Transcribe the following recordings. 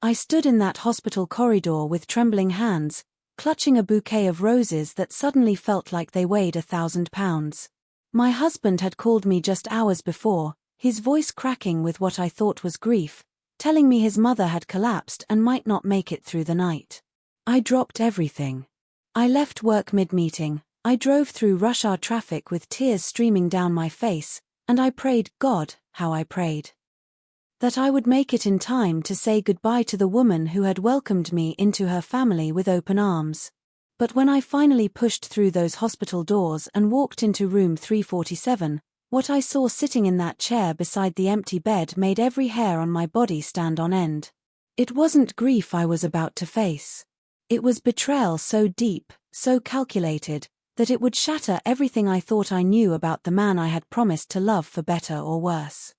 I stood in that hospital corridor with trembling hands, clutching a bouquet of roses that suddenly felt like they weighed 1,000 pounds. My husband had called me just hours before, his voice cracking with what I thought was grief, telling me his mother had collapsed and might not make it through the night. I dropped everything. I left work mid-meeting, I drove through rush hour traffic with tears streaming down my face, and I prayed, God, how I prayed, that I would make it in time to say goodbye to the woman who had welcomed me into her family with open arms. But when I finally pushed through those hospital doors and walked into room 347, what I saw sitting in that chair beside the empty bed made every hair on my body stand on end. It wasn't grief I was about to face. It was betrayal so deep, so calculated, that it would shatter everything I thought I knew about the man I had promised to love for better or worse.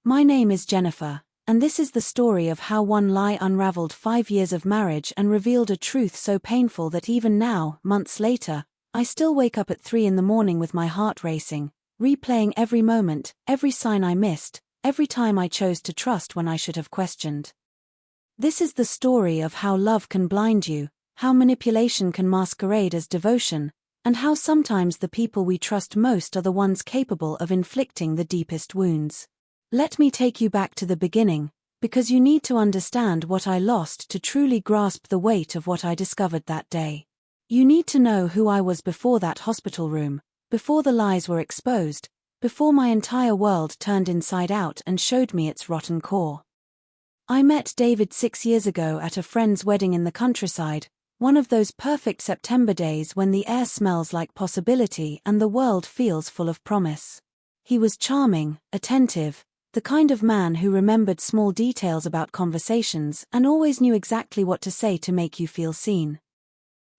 My name is Jennifer, and this is the story of how one lie unraveled 5 years of marriage and revealed a truth so painful that even now, months later, I still wake up at 3 in the morning with my heart racing, replaying every moment, every sign I missed, every time I chose to trust when I should have questioned. This is the story of how love can blind you, how manipulation can masquerade as devotion, and how sometimes the people we trust most are the ones capable of inflicting the deepest wounds. Let me take you back to the beginning, because you need to understand what I lost to truly grasp the weight of what I discovered that day. You need to know who I was before that hospital room, before the lies were exposed, before my entire world turned inside out and showed me its rotten core. I met David 6 years ago at a friend's wedding in the countryside, one of those perfect September days when the air smells like possibility and the world feels full of promise. He was charming, attentive, the kind of man who remembered small details about conversations and always knew exactly what to say to make you feel seen.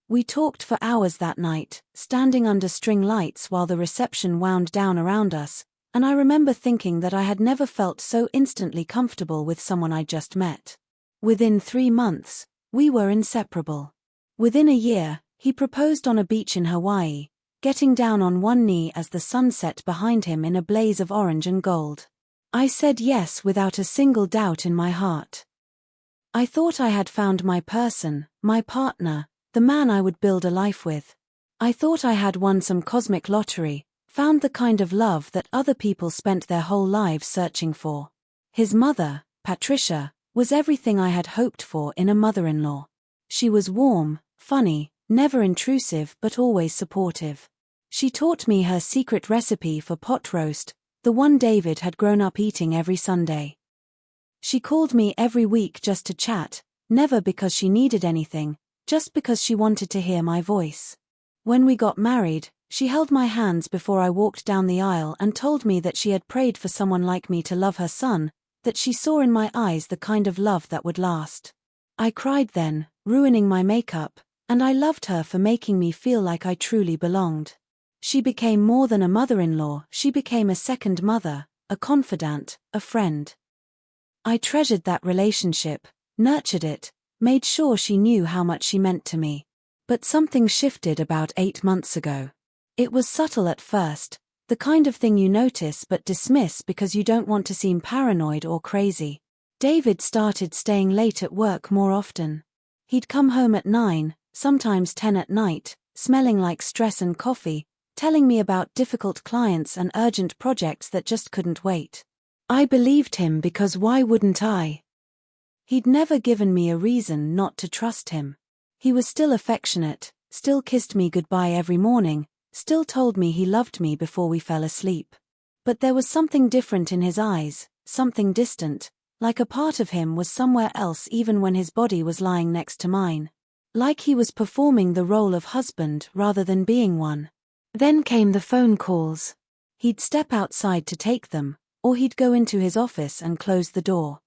We talked for hours that night, standing under string lights while the reception wound down around us, and I remember thinking that I had never felt so instantly comfortable with someone I'd just met. Within 3 months, we were inseparable. Within a year, he proposed on a beach in Hawaii, getting down on one knee as the sun set behind him in a blaze of orange and gold. I said yes without a single doubt in my heart. I thought I had found my person, my partner, the man I would build a life with. I thought I had won some cosmic lottery, found the kind of love that other people spent their whole lives searching for. His mother, Patricia, was everything I had hoped for in a mother-in-law. She was warm, funny, never intrusive but always supportive. She taught me her secret recipe for pot roast, the one David had grown up eating every Sunday. She called me every week just to chat, never because she needed anything, just because she wanted to hear my voice. When we got married, she held my hands before I walked down the aisle and told me that she had prayed for someone like me to love her son, that she saw in my eyes the kind of love that would last. I cried then, ruining my makeup, and I loved her for making me feel like I truly belonged. She became more than a mother-in-law, she became a second mother, a confidant, a friend. I treasured that relationship, nurtured it, made sure she knew how much she meant to me. But something shifted about 8 months ago. It was subtle at first, the kind of thing you notice but dismiss because you don't want to seem paranoid or crazy. David started staying late at work more often. He'd come home at 9, sometimes 10 at night, smelling like stress and coffee, telling me about difficult clients and urgent projects that just couldn't wait. I believed him because why wouldn't I? He'd never given me a reason not to trust him. He was still affectionate, still kissed me goodbye every morning, still told me he loved me before we fell asleep. But there was something different in his eyes, something distant, like a part of him was somewhere else even when his body was lying next to mine. Like he was performing the role of husband rather than being one. Then came the phone calls. He'd step outside to take them, or he'd go into his office and close the door.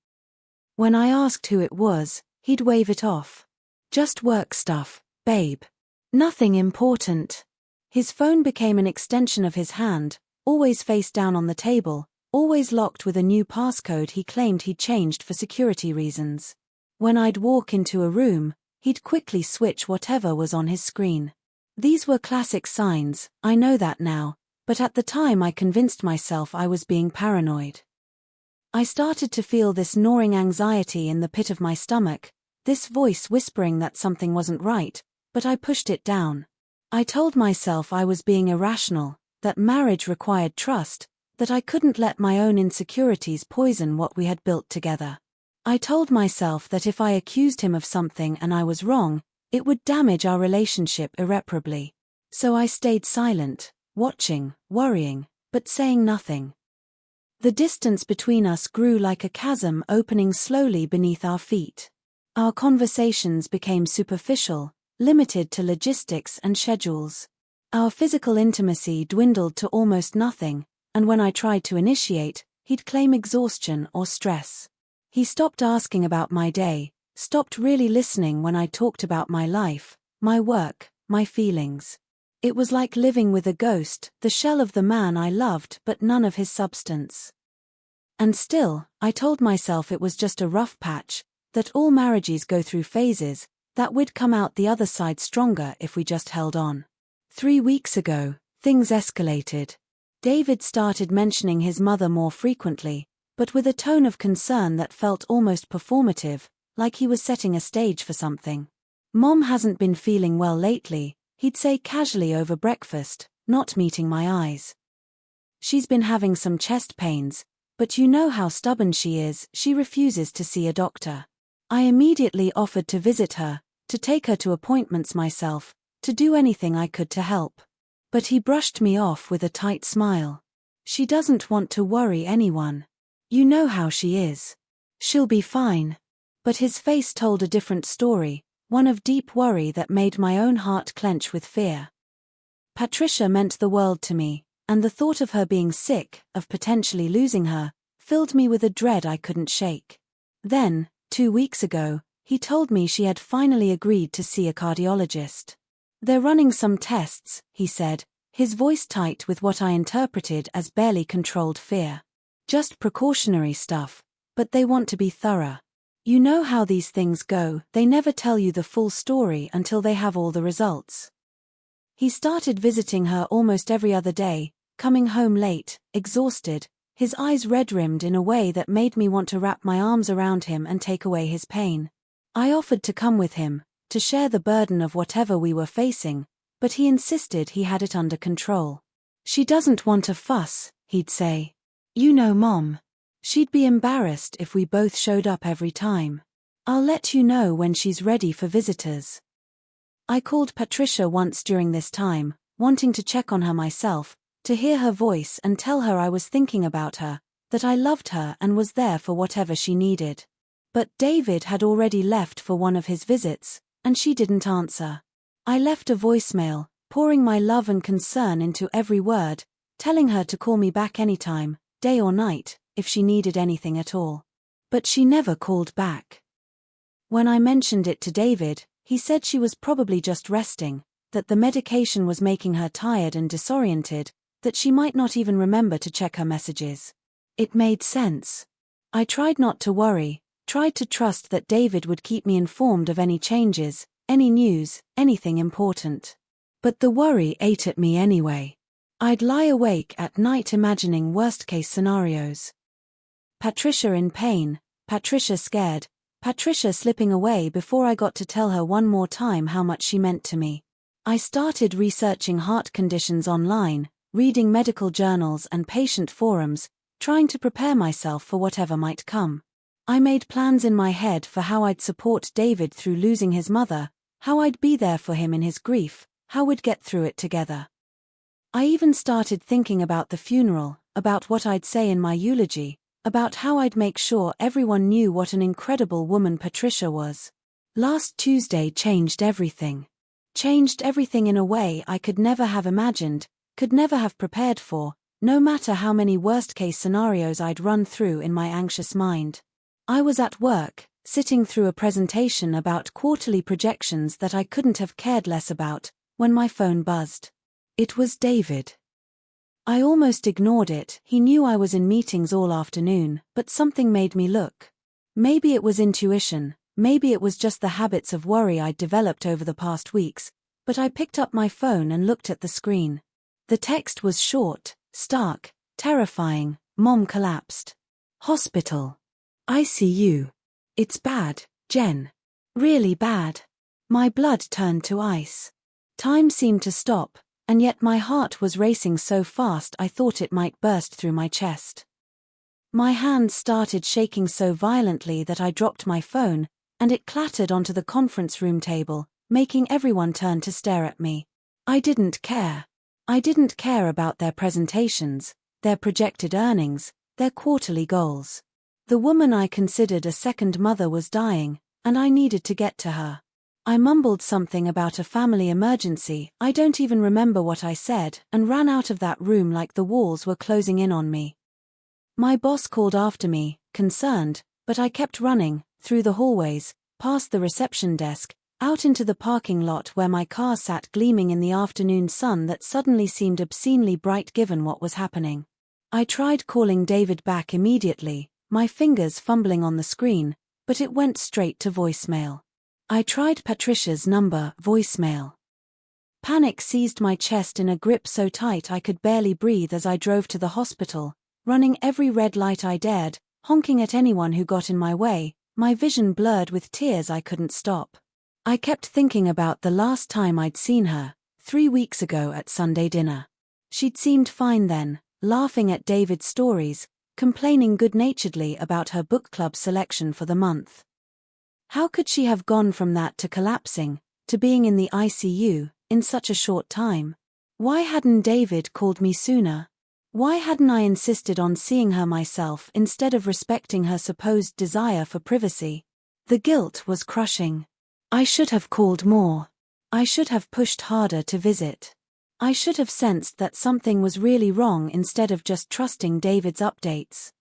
When I asked who it was, he'd wave it off. Just work stuff, babe. Nothing important. His phone became an extension of his hand, always face down on the table, always locked with a new passcode he claimed he'd changed for security reasons. When I'd walk into a room, he'd quickly switch whatever was on his screen. These were classic signs, I know that now, but at the time I convinced myself I was being paranoid. I started to feel this gnawing anxiety in the pit of my stomach, this voice whispering that something wasn't right, but I pushed it down. I told myself I was being irrational, that marriage required trust, that I couldn't let my own insecurities poison what we had built together. I told myself that if I accused him of something and I was wrong, it would damage our relationship irreparably. So I stayed silent, watching, worrying, but saying nothing. The distance between us grew like a chasm opening slowly beneath our feet. Our conversations became superficial, limited to logistics and schedules. Our physical intimacy dwindled to almost nothing, and when I tried to initiate, he'd claim exhaustion or stress. He stopped asking about my day, stopped really listening when I talked about my life, my work, my feelings. It was like living with a ghost, the shell of the man I loved but none of his substance. And still, I told myself it was just a rough patch, that all marriages go through phases, that we'd come out the other side stronger if we just held on. 3 weeks ago, things escalated. David started mentioning his mother more frequently, but with a tone of concern that felt almost performative, like he was setting a stage for something. Mom hasn't been feeling well lately, he'd say casually over breakfast, not meeting my eyes. She's been having some chest pains, but you know how stubborn she is, she refuses to see a doctor. I immediately offered to visit her, to take her to appointments myself, to do anything I could to help. But he brushed me off with a tight smile. She doesn't want to worry anyone. You know how she is. She'll be fine. But his face told a different story, one of deep worry that made my own heart clench with fear. Patricia meant the world to me, and the thought of her being sick, of potentially losing her, filled me with a dread I couldn't shake. Then, 2 weeks ago, he told me she had finally agreed to see a cardiologist. They're running some tests, he said, his voice tight with what I interpreted as barely controlled fear. Just precautionary stuff, but they want to be thorough. You know how these things go, they never tell you the full story until they have all the results. He started visiting her almost every other day, coming home late, exhausted, his eyes red-rimmed in a way that made me want to wrap my arms around him and take away his pain. I offered to come with him, to share the burden of whatever we were facing, but he insisted he had it under control. She doesn't want a fuss, he'd say. You know Mom. She'd be embarrassed if we both showed up every time. I'll let you know when she's ready for visitors. I called Patricia once during this time, wanting to check on her myself, to hear her voice and tell her I was thinking about her, that I loved her and was there for whatever she needed. But David had already left for one of his visits, and she didn't answer. I left a voicemail, pouring my love and concern into every word, telling her to call me back anytime, day or night, if she needed anything at all. But she never called back. When I mentioned it to David, he said she was probably just resting, that the medication was making her tired and disoriented, that she might not even remember to check her messages. It made sense. I tried not to worry, tried to trust that David would keep me informed of any changes, any news, anything important. But the worry ate at me anyway. I'd lie awake at night imagining worst-case scenarios. Patricia in pain, Patricia scared, Patricia slipping away before I got to tell her one more time how much she meant to me. I started researching heart conditions online, reading medical journals and patient forums, trying to prepare myself for whatever might come. I made plans in my head for how I'd support David through losing his mother, how I'd be there for him in his grief, how we'd get through it together. I even started thinking about the funeral, about what I'd say in my eulogy, about how I'd make sure everyone knew what an incredible woman Patricia was. Last Tuesday changed everything. Changed everything in a way I could never have imagined, could never have prepared for, no matter how many worst-case scenarios I'd run through in my anxious mind. I was at work, sitting through a presentation about quarterly projections that I couldn't have cared less about, when my phone buzzed. It was David. I almost ignored it, he knew I was in meetings all afternoon, but something made me look. Maybe it was intuition, maybe it was just the habits of worry I'd developed over the past weeks, but I picked up my phone and looked at the screen. The text was short, stark, terrifying. Mom collapsed. Hospital. ICU. It's bad, Jen. Really bad. My blood turned to ice. Time seemed to stop, and yet my heart was racing so fast I thought it might burst through my chest. My hands started shaking so violently that I dropped my phone, and it clattered onto the conference room table, making everyone turn to stare at me. I didn't care. I didn't care about their presentations, their projected earnings, their quarterly goals. The woman I considered a second mother was dying, and I needed to get to her. I mumbled something about a family emergency, I don't even remember what I said, and ran out of that room like the walls were closing in on me. My boss called after me, concerned, but I kept running, through the hallways, past the reception desk, out into the parking lot where my car sat gleaming in the afternoon sun that suddenly seemed obscenely bright given what was happening. I tried calling David back immediately, my fingers fumbling on the screen, but it went straight to voicemail. I tried Patricia's number, voicemail. Panic seized my chest in a grip so tight I could barely breathe as I drove to the hospital, running every red light I dared, honking at anyone who got in my way, my vision blurred with tears I couldn't stop. I kept thinking about the last time I'd seen her, 3 weeks ago at Sunday dinner. She'd seemed fine then, laughing at David's stories, complaining good-naturedly about her book club selection for the month. How could she have gone from that to collapsing, to being in the ICU, in such a short time? Why hadn't David called me sooner? Why hadn't I insisted on seeing her myself instead of respecting her supposed desire for privacy? The guilt was crushing. I should have called more. I should have pushed harder to visit. I should have sensed that something was really wrong instead of just trusting David's updates.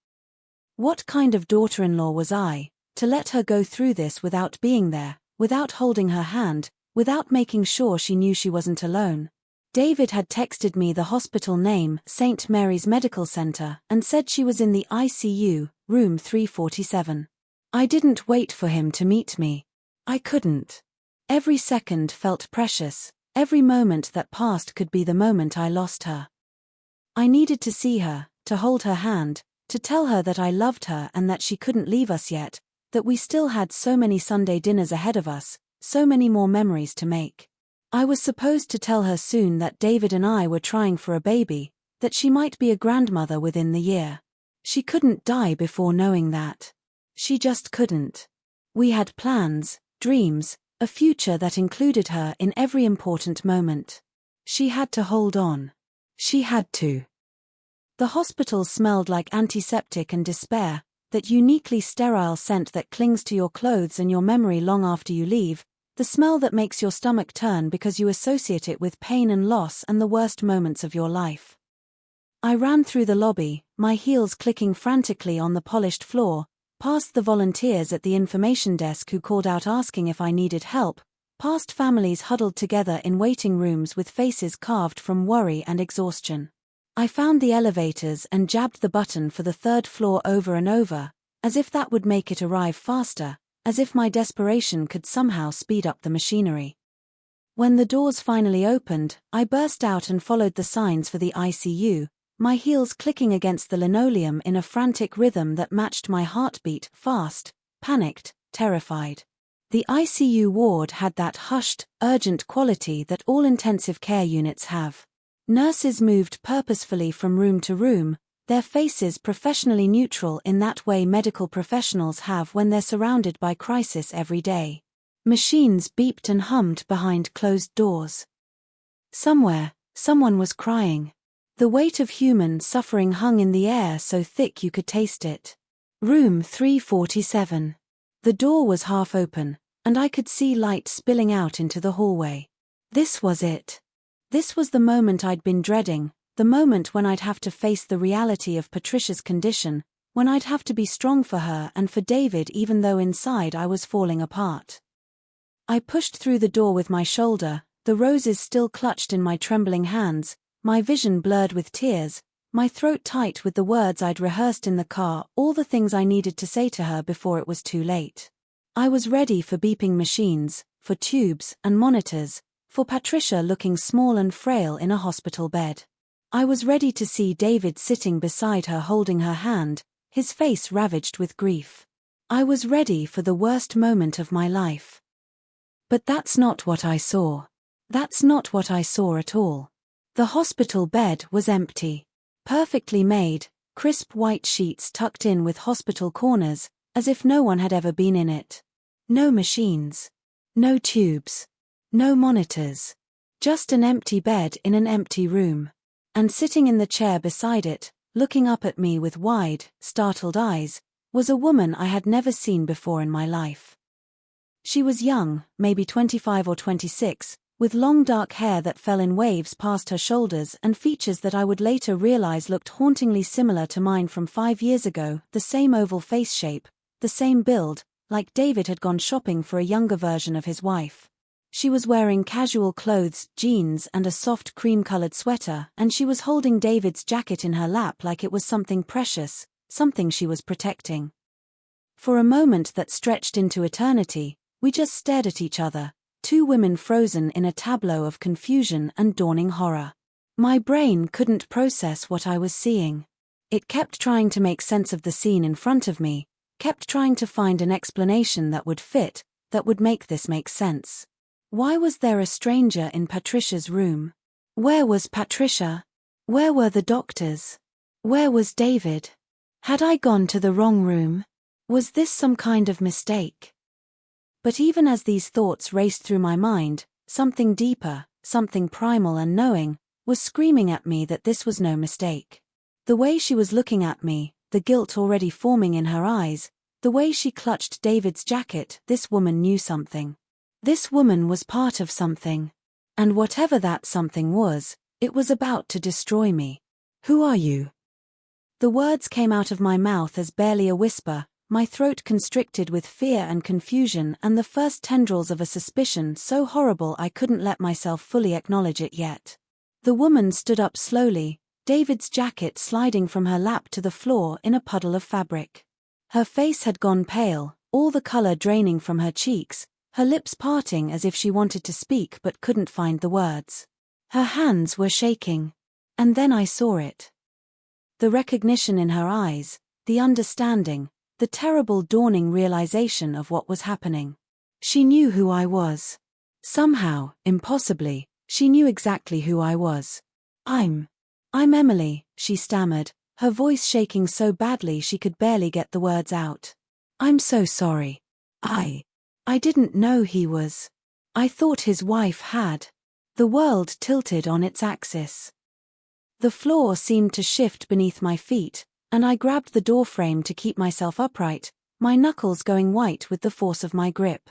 What kind of daughter-in-law was I, to let her go through this without being there, without holding her hand, without making sure she knew she wasn't alone? David had texted me the hospital name, St. Mary's Medical Center, and said she was in the ICU, room 347. I didn't wait for him to meet me. I couldn't. Every second felt precious, every moment that passed could be the moment I lost her. I needed to see her, to hold her hand, to tell her that I loved her and that she couldn't leave us yet, that we still had so many Sunday dinners ahead of us, so many more memories to make. I was supposed to tell her soon that David and I were trying for a baby, that she might be a grandmother within the year. She couldn't die before knowing that. She just couldn't. We had plans, dreams, a future that included her in every important moment. She had to hold on. She had to. The hospital smelled like antiseptic and despair, that uniquely sterile scent that clings to your clothes and your memory long after you leave, the smell that makes your stomach turn because you associate it with pain and loss and the worst moments of your life. I ran through the lobby, my heels clicking frantically on the polished floor, past the volunteers at the information desk who called out asking if I needed help, past families huddled together in waiting rooms with faces carved from worry and exhaustion. I found the elevators and jabbed the button for the 3rd floor over and over, as if that would make it arrive faster, as if my desperation could somehow speed up the machinery. When the doors finally opened, I burst out and followed the signs for the ICU, my heels clicking against the linoleum in a frantic rhythm that matched my heartbeat, fast, panicked, terrified. The ICU ward had that hushed, urgent quality that all intensive care units have. Nurses moved purposefully from room to room, their faces professionally neutral in that way medical professionals have when they're surrounded by crisis every day. Machines beeped and hummed behind closed doors. Somewhere, someone was crying. The weight of human suffering hung in the air so thick you could taste it. Room 347. The door was half open, and I could see light spilling out into the hallway. This was it. This was the moment I'd been dreading, the moment when I'd have to face the reality of Patricia's condition, when I'd have to be strong for her and for David even though inside I was falling apart. I pushed through the door with my shoulder, the roses still clutched in my trembling hands, my vision blurred with tears, my throat tight with the words I'd rehearsed in the car, all the things I needed to say to her before it was too late. I was ready for beeping machines, for tubes and monitors, for Patricia looking small and frail in a hospital bed. I was ready to see David sitting beside her holding her hand, his face ravaged with grief. I was ready for the worst moment of my life. But that's not what I saw. That's not what I saw at all. The hospital bed was empty. Perfectly made, crisp white sheets tucked in with hospital corners, as if no one had ever been in it. No machines. No tubes. No monitors. Just an empty bed in an empty room. And sitting in the chair beside it, looking up at me with wide, startled eyes, was a woman I had never seen before in my life. She was young, maybe 25 or 26, with long dark hair that fell in waves past her shoulders and features that I would later realize looked hauntingly similar to mine from 5 years ago, the same oval face shape, the same build, like David had gone shopping for a younger version of his wife. She was wearing casual clothes, jeans and a soft cream-colored sweater, and she was holding David's jacket in her lap like it was something precious, something she was protecting. For a moment that stretched into eternity, we just stared at each other, two women frozen in a tableau of confusion and dawning horror. My brain couldn't process what I was seeing. It kept trying to make sense of the scene in front of me, kept trying to find an explanation that would fit, that would make this make sense. Why was there a stranger in Patricia's room? Where was Patricia? Where were the doctors? Where was David? Had I gone to the wrong room? Was this some kind of mistake? But even as these thoughts raced through my mind, something deeper, something primal and knowing, was screaming at me that this was no mistake. The way she was looking at me, the guilt already forming in her eyes, the way she clutched David's jacket, this woman knew something. This woman was part of something. And whatever that something was, it was about to destroy me. Who are you? The words came out of my mouth as barely a whisper, my throat constricted with fear and confusion and the first tendrils of a suspicion so horrible I couldn't let myself fully acknowledge it yet. The woman stood up slowly, David's jacket sliding from her lap to the floor in a puddle of fabric. Her face had gone pale, all the color draining from her cheeks, her lips parting as if she wanted to speak but couldn't find the words. Her hands were shaking. And then I saw it. The recognition in her eyes, the understanding, the terrible dawning realization of what was happening. She knew who I was. Somehow, impossibly, she knew exactly who I was. I'm Emily, she stammered, her voice shaking so badly she could barely get the words out. I'm so sorry. I didn't know he was. I thought his wife had. The world tilted on its axis. The floor seemed to shift beneath my feet, and I grabbed the doorframe to keep myself upright, my knuckles going white with the force of my grip.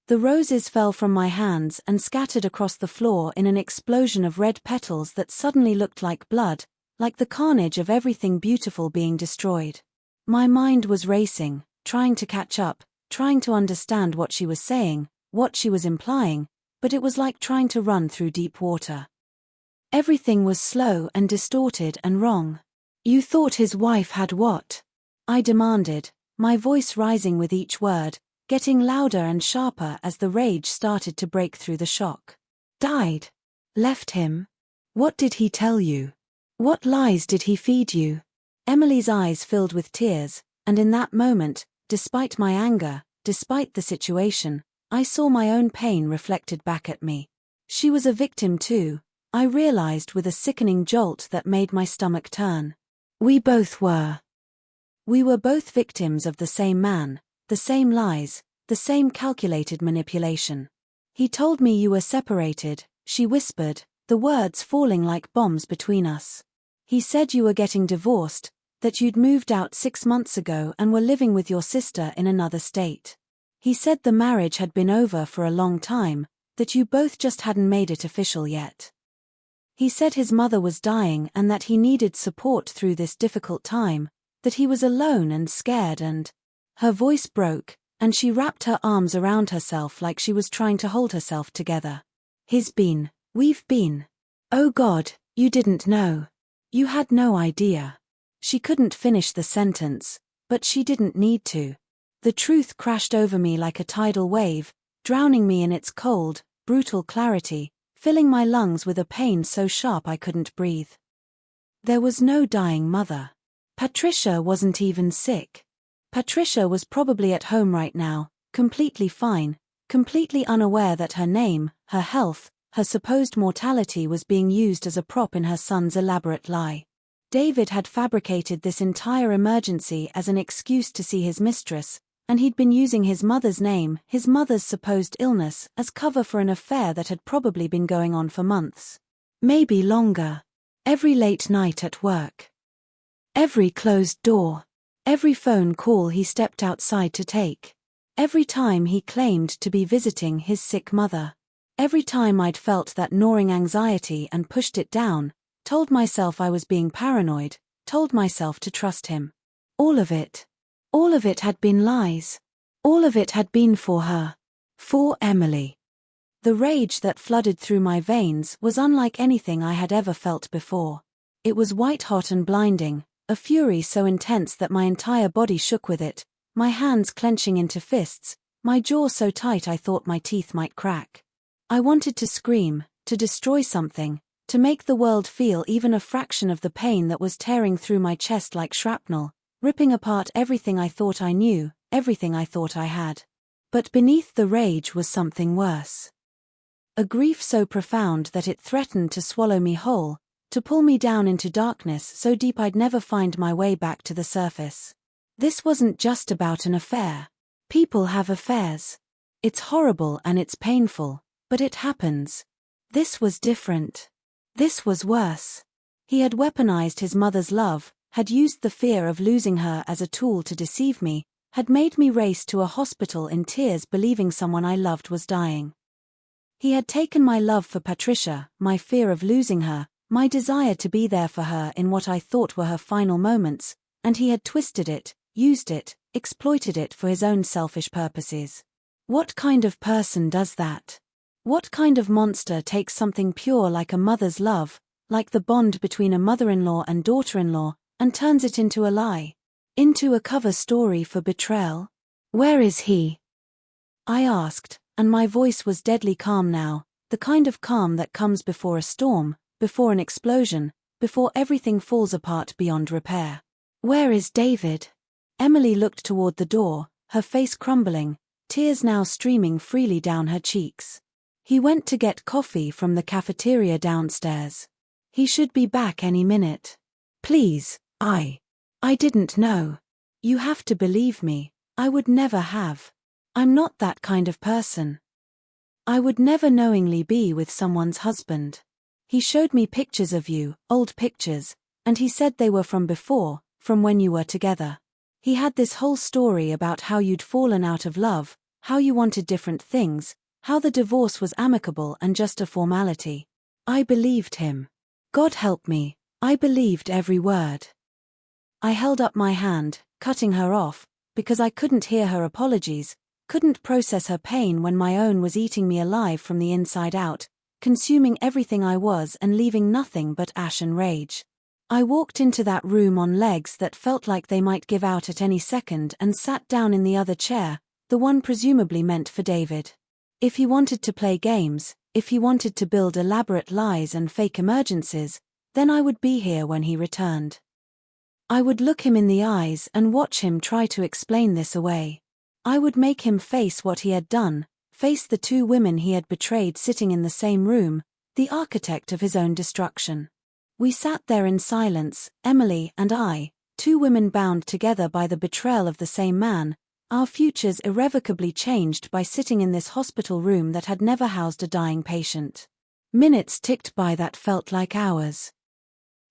The roses fell from my hands and scattered across the floor in an explosion of red petals that suddenly looked like blood, like the carnage of everything beautiful being destroyed. My mind was racing, trying to catch up, trying to understand what she was saying, what she was implying, but it was like trying to run through deep water. Everything was slow and distorted and wrong. You thought his wife had what? I demanded, my voice rising with each word, getting louder and sharper as the rage started to break through the shock. Died. Left him. What did he tell you? What lies did he feed you? Emily's eyes filled with tears, and in that moment, despite my anger, despite the situation, I saw my own pain reflected back at me. She was a victim too, I realized with a sickening jolt that made my stomach turn. We both were. We were both victims of the same man, the same lies, the same calculated manipulation. He told me you were separated, she whispered, the words falling like bombs between us. He said you were getting divorced, that you'd moved out 6 months ago and were living with your sister in another state. He said the marriage had been over for a long time, that you both just hadn't made it official yet. He said his mother was dying and that he needed support through this difficult time, that he was alone and scared and... Her voice broke, and she wrapped her arms around herself like she was trying to hold herself together. We've been. Oh God, you didn't know. You had no idea. She couldn't finish the sentence, but she didn't need to. The truth crashed over me like a tidal wave, drowning me in its cold, brutal clarity, filling my lungs with a pain so sharp I couldn't breathe. There was no dying mother. Patricia wasn't even sick. Patricia was probably at home right now, completely fine, completely unaware that her name, her health, her supposed mortality was being used as a prop in her son's elaborate lie. David had fabricated this entire emergency as an excuse to see his mistress, and he'd been using his mother's name, his mother's supposed illness, as cover for an affair that had probably been going on for months. Maybe longer. Every late night at work. Every closed door. Every phone call he stepped outside to take. Every time he claimed to be visiting his sick mother. Every time I'd felt that gnawing anxiety and pushed it down, told myself I was being paranoid, told myself to trust him. All of it had been lies. All of it had been for her. For Emily. The rage that flooded through my veins was unlike anything I had ever felt before. It was white-hot and blinding, a fury so intense that my entire body shook with it, my hands clenching into fists, my jaw so tight I thought my teeth might crack. I wanted to scream, to destroy something, to make the world feel even a fraction of the pain that was tearing through my chest like shrapnel, ripping apart everything I thought I knew, everything I thought I had. But beneath the rage was something worse. A grief so profound that it threatened to swallow me whole, to pull me down into darkness so deep I'd never find my way back to the surface. This wasn't just about an affair. People have affairs. It's horrible and it's painful, but it happens. This was different. This was worse. He had weaponized his mother's love, had used the fear of losing her as a tool to deceive me, had made me race to a hospital in tears believing someone I loved was dying. He had taken my love for Patricia, my fear of losing her, my desire to be there for her in what I thought were her final moments, and he had twisted it, used it, exploited it for his own selfish purposes. What kind of person does that? What kind of monster takes something pure like a mother's love, like the bond between a mother-in-law and daughter-in-law, and turns it into a lie? Into a cover story for betrayal? Where is he? I asked, and my voice was deadly calm now, the kind of calm that comes before a storm, before an explosion, before everything falls apart beyond repair. Where is David? Emily looked toward the door, her face crumbling, tears now streaming freely down her cheeks. He went to get coffee from the cafeteria downstairs. He should be back any minute. Please, I didn't know. You have to believe me, I would never have. I'm not that kind of person. I would never knowingly be with someone's husband. He showed me pictures of you, old pictures, and he said they were from before, from when you were together. He had this whole story about how you'd fallen out of love, how you wanted different things, how the divorce was amicable and just a formality. I believed him. God help me, I believed every word. I held up my hand, cutting her off, because I couldn't hear her apologies, couldn't process her pain when my own was eating me alive from the inside out, consuming everything I was and leaving nothing but ash and rage. I walked into that room on legs that felt like they might give out at any second and sat down in the other chair, the one presumably meant for David. If he wanted to play games, if he wanted to build elaborate lies and fake emergencies, then I would be here when he returned. I would look him in the eyes and watch him try to explain this away. I would make him face what he had done, face the two women he had betrayed sitting in the same room, the architect of his own destruction. We sat there in silence, Emily and I, two women bound together by the betrayal of the same man, our futures irrevocably changed by sitting in this hospital room that had never housed a dying patient. Minutes ticked by that felt like hours.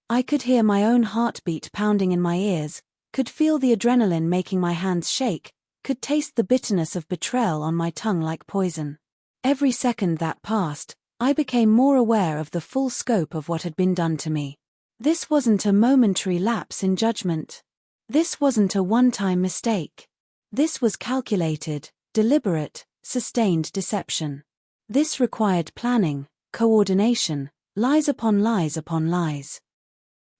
I could hear my own heartbeat pounding in my ears, could feel the adrenaline making my hands shake, could taste the bitterness of betrayal on my tongue like poison. Every second that passed, I became more aware of the full scope of what had been done to me. This wasn't a momentary lapse in judgment. This wasn't a one-time mistake. This was calculated, deliberate, sustained deception. This required planning, coordination, lies upon lies upon lies.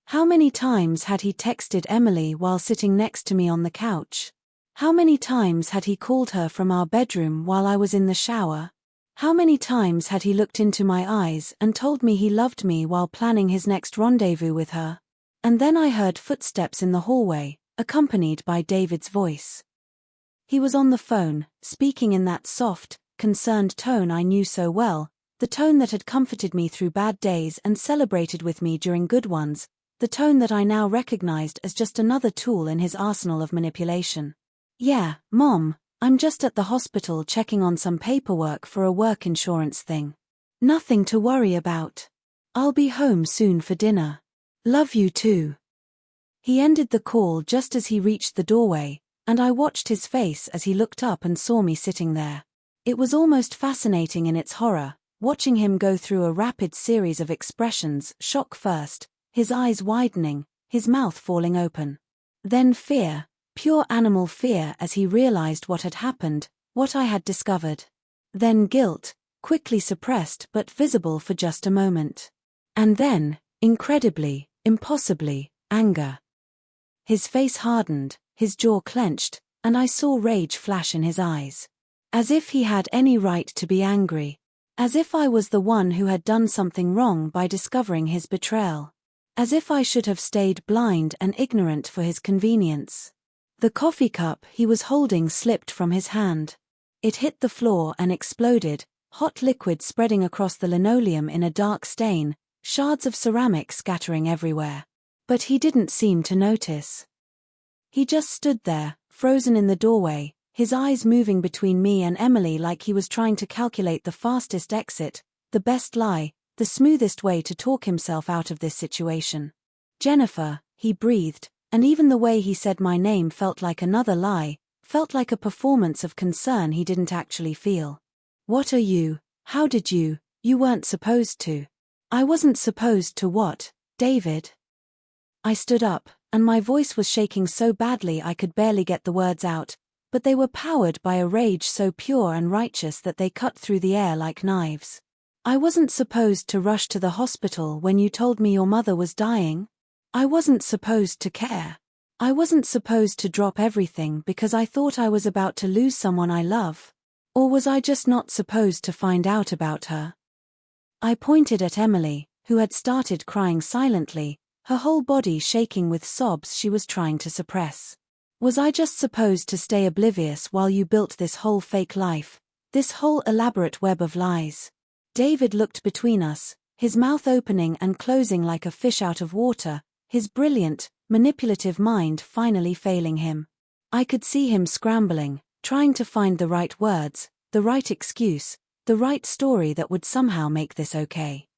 How many times had he texted Emily while sitting next to me on the couch? How many times had he called her from our bedroom while I was in the shower? How many times had he looked into my eyes and told me he loved me while planning his next rendezvous with her? And then I heard footsteps in the hallway, accompanied by David's voice. He was on the phone, speaking in that soft, concerned tone I knew so well, the tone that had comforted me through bad days and celebrated with me during good ones, the tone that I now recognized as just another tool in his arsenal of manipulation. "Yeah, Mom, I'm just at the hospital checking on some paperwork for a work insurance thing. Nothing to worry about. I'll be home soon for dinner. Love you too." He ended the call just as he reached the doorway, and I watched his face as he looked up and saw me sitting there. It was almost fascinating in its horror, watching him go through a rapid series of expressions, shock first, his eyes widening, his mouth falling open. Then fear, pure animal fear as he realized what had happened, what I had discovered. Then guilt, quickly suppressed but visible for just a moment. And then, incredibly, impossibly, anger. His face hardened, his jaw clenched, and I saw rage flash in his eyes. As if he had any right to be angry. As if I was the one who had done something wrong by discovering his betrayal. As if I should have stayed blind and ignorant for his convenience. The coffee cup he was holding slipped from his hand. It hit the floor and exploded, hot liquid spreading across the linoleum in a dark stain, shards of ceramic scattering everywhere. But he didn't seem to notice. He just stood there, frozen in the doorway, his eyes moving between me and Emily like he was trying to calculate the fastest exit, the best lie, the smoothest way to talk himself out of this situation. "Jennifer," he breathed, and even the way he said my name felt like another lie, felt like a performance of concern he didn't actually feel. "What are you? How did you weren't supposed to." "I wasn't supposed to what, David?" I stood up, and my voice was shaking so badly I could barely get the words out, but they were powered by a rage so pure and righteous that they cut through the air like knives. "I wasn't supposed to rush to the hospital when you told me your mother was dying. I wasn't supposed to care. I wasn't supposed to drop everything because I thought I was about to lose someone I love. Or was I just not supposed to find out about her?" I pointed at Emily, who had started crying silently, her whole body shaking with sobs she was trying to suppress. "Was I just supposed to stay oblivious while you built this whole fake life, this whole elaborate web of lies?" David looked between us, his mouth opening and closing like a fish out of water, his brilliant, manipulative mind finally failing him. I could see him scrambling, trying to find the right words, the right excuse, the right story that would somehow make this okay.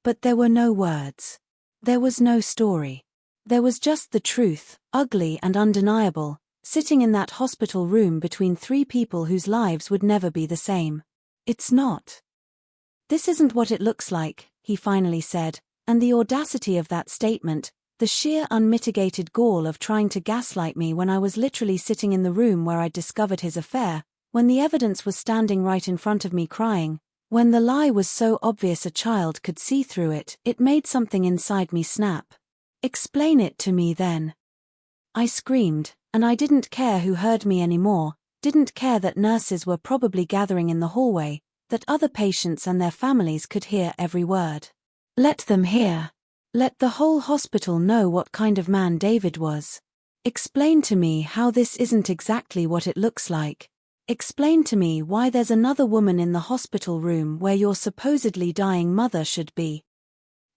But there were no words. There was no story. There was just the truth, ugly and undeniable, sitting in that hospital room between three people whose lives would never be the same. "It's not. This isn't what it looks like," he finally said, and the audacity of that statement, the sheer unmitigated gall of trying to gaslight me when I was literally sitting in the room where I'd discovered his affair, when the evidence was standing right in front of me crying, when the lie was so obvious a child could see through it, it made something inside me snap. "Explain it to me then." I screamed, and I didn't care who heard me anymore, didn't care that nurses were probably gathering in the hallway, that other patients and their families could hear every word. Let them hear. Let the whole hospital know what kind of man David was. Explain to me how this isn't exactly what it looks like. Explain to me why there's another woman in the hospital room where your supposedly dying mother should be.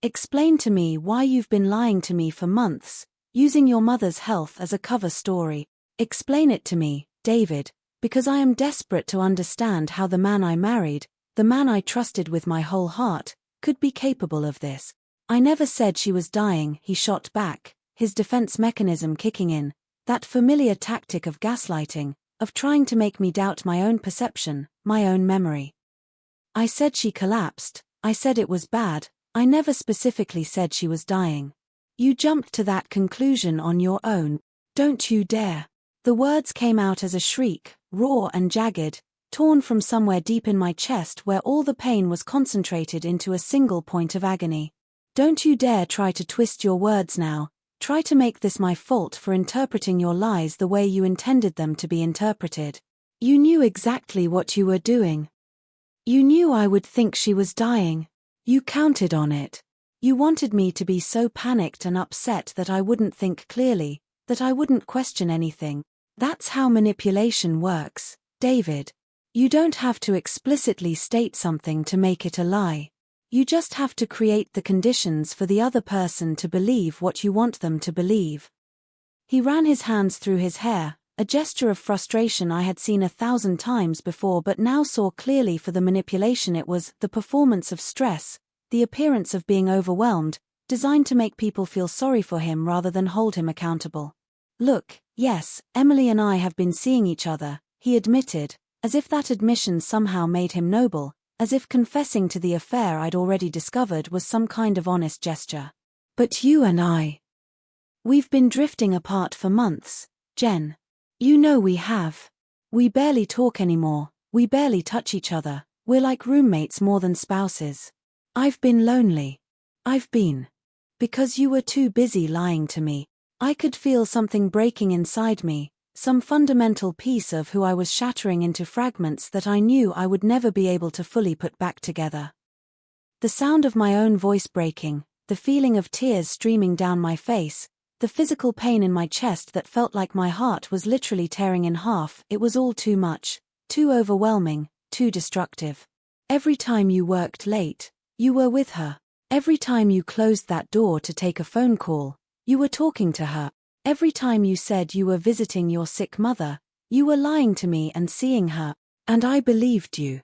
Explain to me why you've been lying to me for months, using your mother's health as a cover story. Explain it to me, David, because I am desperate to understand how the man I married, the man I trusted with my whole heart, could be capable of this. "I never said she was dying," he shot back, his defense mechanism kicking in, that familiar tactic of gaslighting, of trying to make me doubt my own perception, my own memory. "I said she collapsed, I said it was bad, I never specifically said she was dying. You jumped to that conclusion on your own. Don't you dare." The words came out as a shriek, raw and jagged, torn from somewhere deep in my chest where all the pain was concentrated into a single point of agony. "Don't you dare try to twist your words now, try to make this my fault for interpreting your lies the way you intended them to be interpreted. You knew exactly what you were doing. You knew I would think she was dying. You counted on it. You wanted me to be so panicked and upset that I wouldn't think clearly, that I wouldn't question anything. That's how manipulation works, David. You don't have to explicitly state something to make it a lie. You just have to create the conditions for the other person to believe what you want them to believe. He ran his hands through his hair, a gesture of frustration I had seen 1,000 times before but now saw clearly for the manipulation it was, the performance of stress, the appearance of being overwhelmed, designed to make people feel sorry for him rather than hold him accountable. Look, yes, Emily and I have been seeing each other, he admitted, as if that admission somehow made him noble, as if confessing to the affair I'd already discovered was some kind of honest gesture. But you and I. We've been drifting apart for months, Jen. You know we have. We barely talk anymore, we barely touch each other, we're like roommates more than spouses. I've been lonely. I've been. Because you were too busy lying to me. I could feel something breaking inside me, some fundamental piece of who I was shattering into fragments that I knew I would never be able to fully put back together. The sound of my own voice breaking, the feeling of tears streaming down my face, the physical pain in my chest that felt like my heart was literally tearing in half, it was all too much, too overwhelming, too destructive. Every time you worked late, you were with her. Every time you closed that door to take a phone call, you were talking to her. Every time you said you were visiting your sick mother, you were lying to me and seeing her, and I believed you.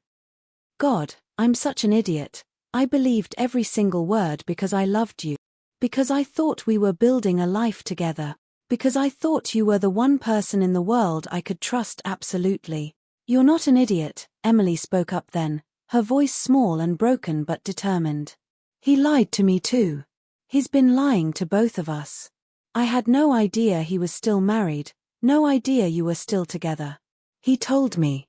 God, I'm such an idiot. I believed every single word because I loved you. Because I thought we were building a life together. Because I thought you were the one person in the world I could trust absolutely. You're not an idiot, Emily spoke up then, her voice small and broken but determined. He lied to me too. He's been lying to both of us. I had no idea he was still married, no idea you were still together. He told me.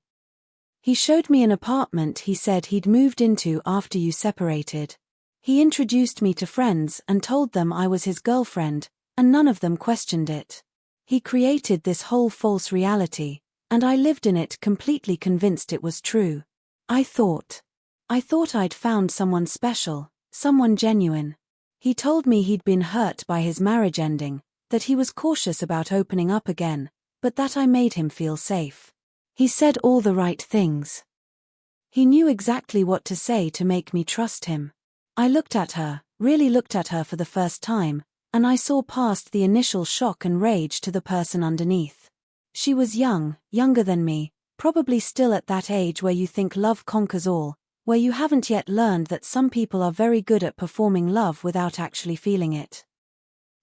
He showed me an apartment he said he'd moved into after you separated. He introduced me to friends and told them I was his girlfriend, and none of them questioned it. He created this whole false reality, and I lived in it completely convinced it was true. I thought I'd found someone special, someone genuine. He told me he'd been hurt by his marriage ending, that he was cautious about opening up again, but that I made him feel safe. He said all the right things. He knew exactly what to say to make me trust him. I looked at her, really looked at her for the first time, and I saw past the initial shock and rage to the person underneath. She was young, younger than me, probably still at that age where you think love conquers all, where you haven't yet learned that some people are very good at performing love without actually feeling it.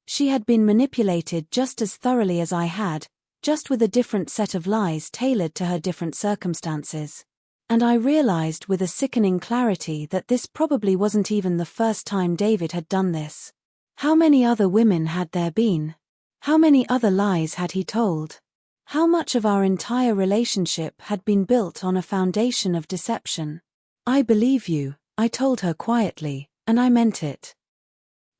She had been manipulated just as thoroughly as I had, just with a different set of lies tailored to her different circumstances. And I realized with a sickening clarity that this probably wasn't even the first time David had done this. How many other women had there been? How many other lies had he told? How much of our entire relationship had been built on a foundation of deception? I believe you, I told her quietly, and I meant it.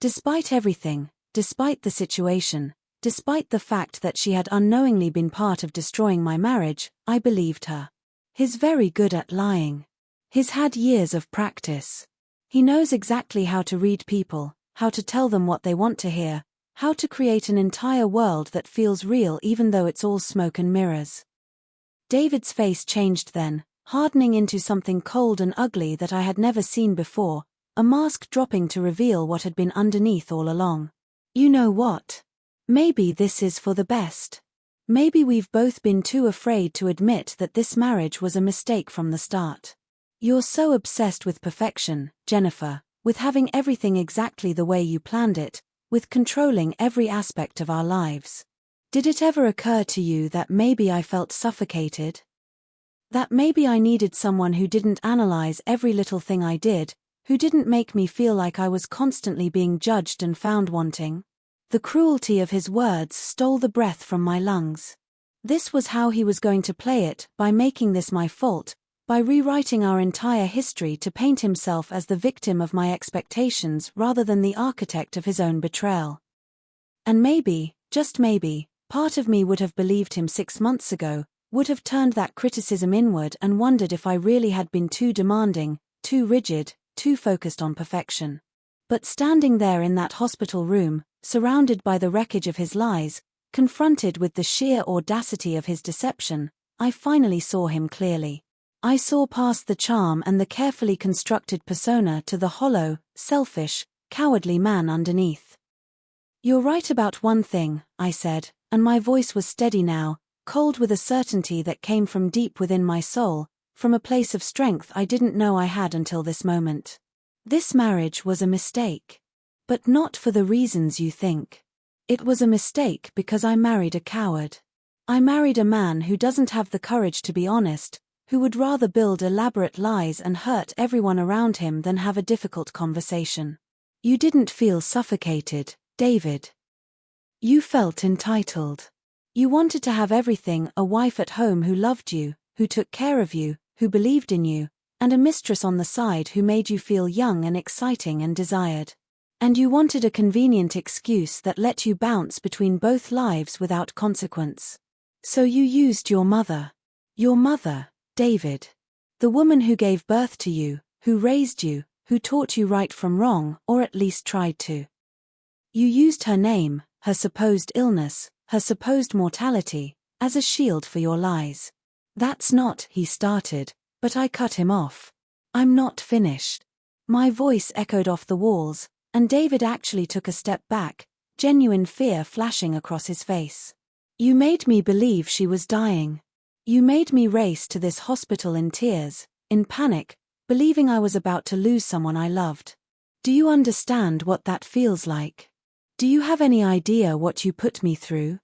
Despite everything, despite the situation, despite the fact that she had unknowingly been part of destroying my marriage, I believed her. He's very good at lying. He's had years of practice. He knows exactly how to read people, how to tell them what they want to hear, how to create an entire world that feels real even though it's all smoke and mirrors. David's face changed then, hardening into something cold and ugly that I had never seen before, a mask dropping to reveal what had been underneath all along. You know what? Maybe this is for the best. Maybe we've both been too afraid to admit that this marriage was a mistake from the start. You're so obsessed with perfection, Jennifer, with having everything exactly the way you planned it, with controlling every aspect of our lives. Did it ever occur to you that maybe I felt suffocated? That maybe I needed someone who didn't analyze every little thing I did, who didn't make me feel like I was constantly being judged and found wanting? The cruelty of his words stole the breath from my lungs. This was how he was going to play it, by making this my fault, by rewriting our entire history to paint himself as the victim of my expectations rather than the architect of his own betrayal. And maybe, just maybe, part of me would have believed him 6 months ago, would have turned that criticism inward and wondered if I really had been too demanding, too rigid, too focused on perfection. But standing there in that hospital room, surrounded by the wreckage of his lies, confronted with the sheer audacity of his deception, I finally saw him clearly. I saw past the charm and the carefully constructed persona to the hollow, selfish, cowardly man underneath. "You're right about one thing," I said, and my voice was steady now, cold with a certainty that came from deep within my soul, from a place of strength I didn't know I had until this moment. "This marriage was a mistake. But not for the reasons you think. It was a mistake because I married a coward. I married a man who doesn't have the courage to be honest, who would rather build elaborate lies and hurt everyone around him than have a difficult conversation. You didn't feel suffocated, David. You felt entitled. You wanted to have everything: a wife at home who loved you, who took care of you, who believed in you, and a mistress on the side who made you feel young and exciting and desired. And you wanted a convenient excuse that let you bounce between both lives without consequence. So you used your mother. Your mother, David. The woman who gave birth to you, who raised you, who taught you right from wrong, or at least tried to. You used her name, her supposed illness, her supposed mortality, as a shield for your lies. That's not," he started, but I cut him off. "I'm not finished." My voice echoed off the walls, and David actually took a step back, genuine fear flashing across his face. "You made me believe she was dying. You made me race to this hospital in tears, in panic, believing I was about to lose someone I loved. Do you understand what that feels like? Do you have any idea what you put me through?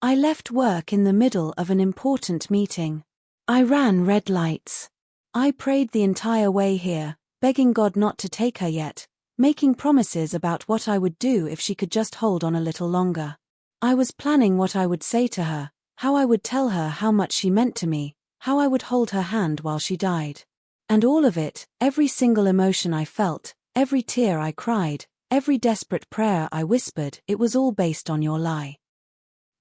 I left work in the middle of an important meeting. I ran red lights. I prayed the entire way here, begging God not to take her yet, making promises about what I would do if she could just hold on a little longer. I was planning what I would say to her, how I would tell her how much she meant to me, how I would hold her hand while she died. And all of it, every single emotion I felt, every tear I cried, every desperate prayer I whispered, it was all based on your lie.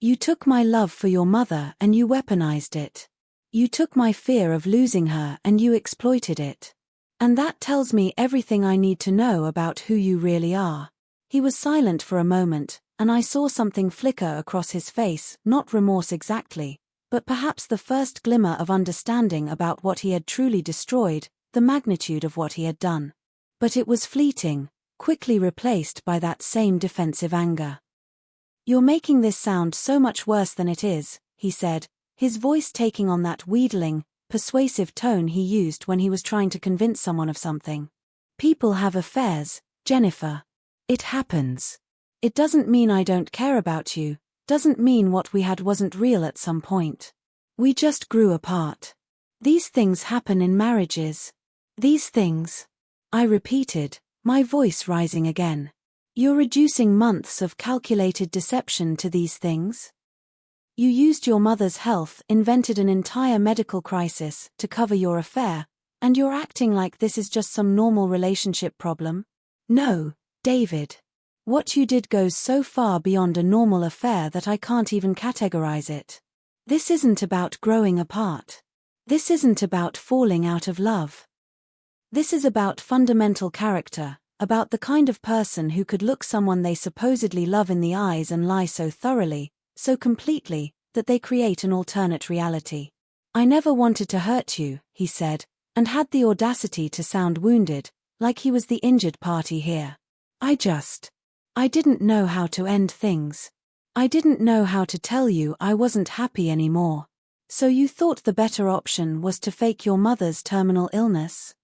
You took my love for your mother and you weaponized it. You took my fear of losing her and you exploited it. And that tells me everything I need to know about who you really are." He was silent for a moment, and I saw something flicker across his face, not remorse exactly, but perhaps the first glimmer of understanding about what he had truly destroyed, the magnitude of what he had done. But it was fleeting, quickly replaced by that same defensive anger. "You're making this sound so much worse than it is," he said, his voice taking on that wheedling, persuasive tone he used when he was trying to convince someone of something. "People have affairs, Jennifer. It happens. It doesn't mean I don't care about you, doesn't mean what we had wasn't real at some point. We just grew apart. These things happen in marriages. These things," I repeated, my voice rising again. "You're reducing months of calculated deception to these things? You used your mother's health, invented an entire medical crisis to cover your affair, and you're acting like this is just some normal relationship problem? No, David. What you did goes so far beyond a normal affair that I can't even categorize it. This isn't about growing apart. This isn't about falling out of love. This is about fundamental character, about the kind of person who could look someone they supposedly love in the eyes and lie so thoroughly, so completely, that they create an alternate reality. I never wanted to hurt you," he said, and had the audacity to sound wounded, like he was the injured party here. I didn't know how to end things. I didn't know how to tell you I wasn't happy anymore. So you thought the better option was to fake your mother's terminal illness?"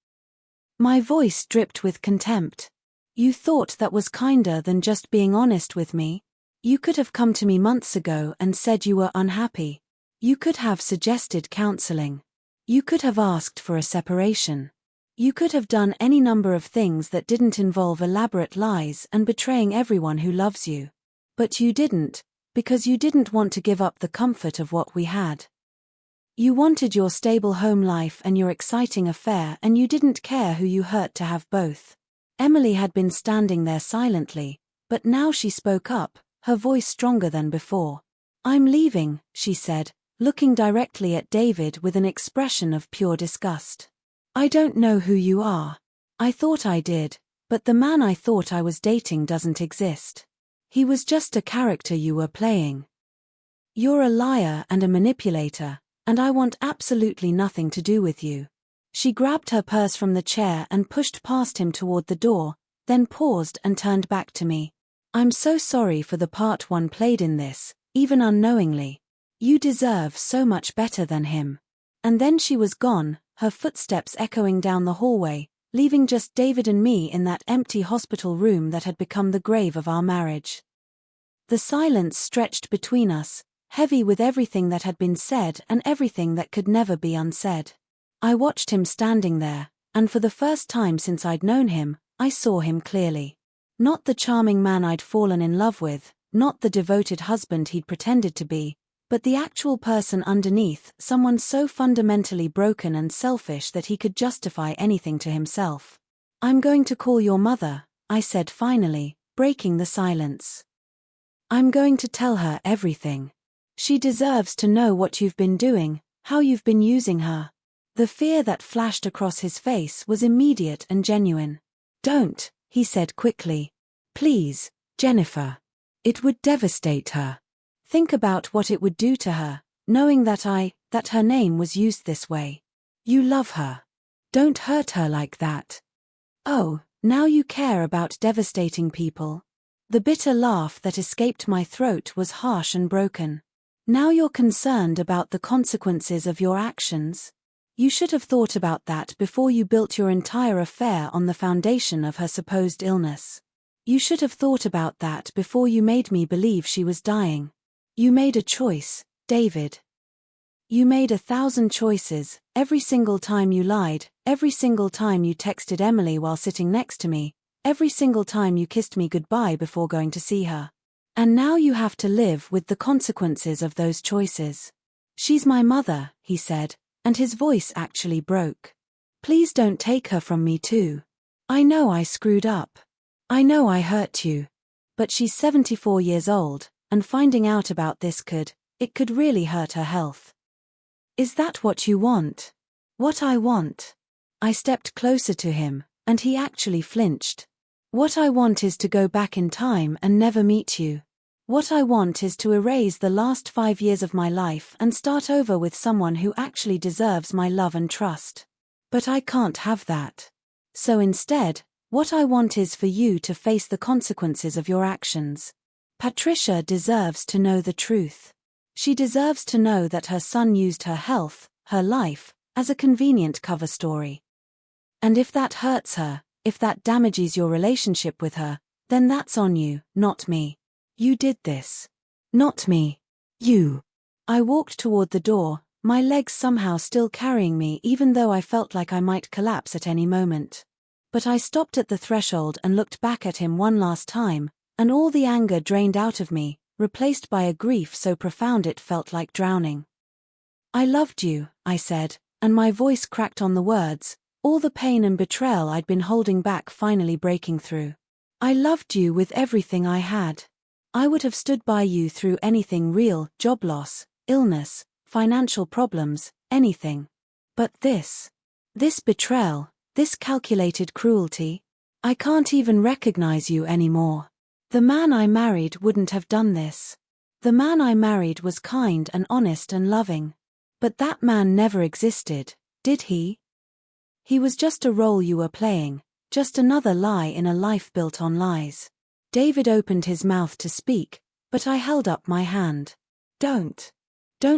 My voice dripped with contempt. "You thought that was kinder than just being honest with me? You could have come to me months ago and said you were unhappy. You could have suggested counseling. You could have asked for a separation. You could have done any number of things that didn't involve elaborate lies and betraying everyone who loves you. But you didn't, because you didn't want to give up the comfort of what we had. You wanted your stable home life and your exciting affair, and you didn't care who you hurt to have both." Emily had been standing there silently, but now she spoke up, her voice stronger than before. "I'm leaving," she said, looking directly at David with an expression of pure disgust. "I don't know who you are. I thought I did, But the man I thought I was dating doesn't exist. He was just a character you were playing. You're a liar and a manipulator, and I want absolutely nothing to do with you." She grabbed her purse from the chair and pushed past him toward the door, then paused and turned back to me. "I'm so sorry for the part one played in this, even unknowingly. You deserve so much better than him." And then she was gone, her footsteps echoing down the hallway, leaving just David and me in that empty hospital room that had become the grave of our marriage. The silence stretched between us, heavy with everything that had been said and everything that could never be unsaid. I watched him standing there, and for the first time since I'd known him, I saw him clearly. Not the charming man I'd fallen in love with, not the devoted husband he'd pretended to be, but the actual person underneath, someone so fundamentally broken and selfish that he could justify anything to himself. "I'm going to call your mother," I said finally, breaking the silence. "I'm going to tell her everything. She deserves to know what you've been doing, how you've been using her." The fear that flashed across his face was immediate and genuine. "Don't," he said quickly. "Please, Jennifer. It would devastate her. Think about what it would do to her, knowing that her name was used this way. You love her. Don't hurt her like that." "Oh, now you care about devastating people." The bitter laugh that escaped my throat was harsh and broken. "Now you're concerned about the consequences of your actions? You should have thought about that before you built your entire affair on the foundation of her supposed illness. You should have thought about that before you made me believe she was dying. You made a choice, David. You made 1,000 choices, every single time you lied, every single time you texted Emily while sitting next to me, every single time you kissed me goodbye before going to see her. And now you have to live with the consequences of those choices." "She's my mother," he said, and his voice actually broke. "Please don't take her from me too. I know I screwed up. I know I hurt you. But she's 74 years old, and finding out about this could really hurt her health." "Is that what you want?" "What I want?" I stepped closer to him, and he actually flinched. "What I want is to go back in time and never meet you. What I want is to erase the last 5 years of my life and start over with someone who actually deserves my love and trust. But I can't have that. So instead, what I want is for you to face the consequences of your actions. Patricia deserves to know the truth. She deserves to know that her son used her health, her life, as a convenient cover story. And if that hurts her, if that damages your relationship with her, then that's on you, not me. You did this. Not me. You." I walked toward the door, my legs somehow still carrying me even though I felt like I might collapse at any moment. But I stopped at the threshold and looked back at him one last time, and all the anger drained out of me, replaced by a grief so profound it felt like drowning. "I loved you," I said, and my voice cracked on the words, all the pain and betrayal I'd been holding back finally breaking through. "I loved you with everything I had. I would have stood by you through anything real, job loss, illness, financial problems, anything. But this betrayal, this calculated cruelty, I can't even recognize you anymore. The man I married wouldn't have done this. The man I married was kind and honest and loving. But that man never existed, did he? He was just a role you were playing, just another lie in a life built on lies." David opened his mouth to speak, but I held up my hand. Don't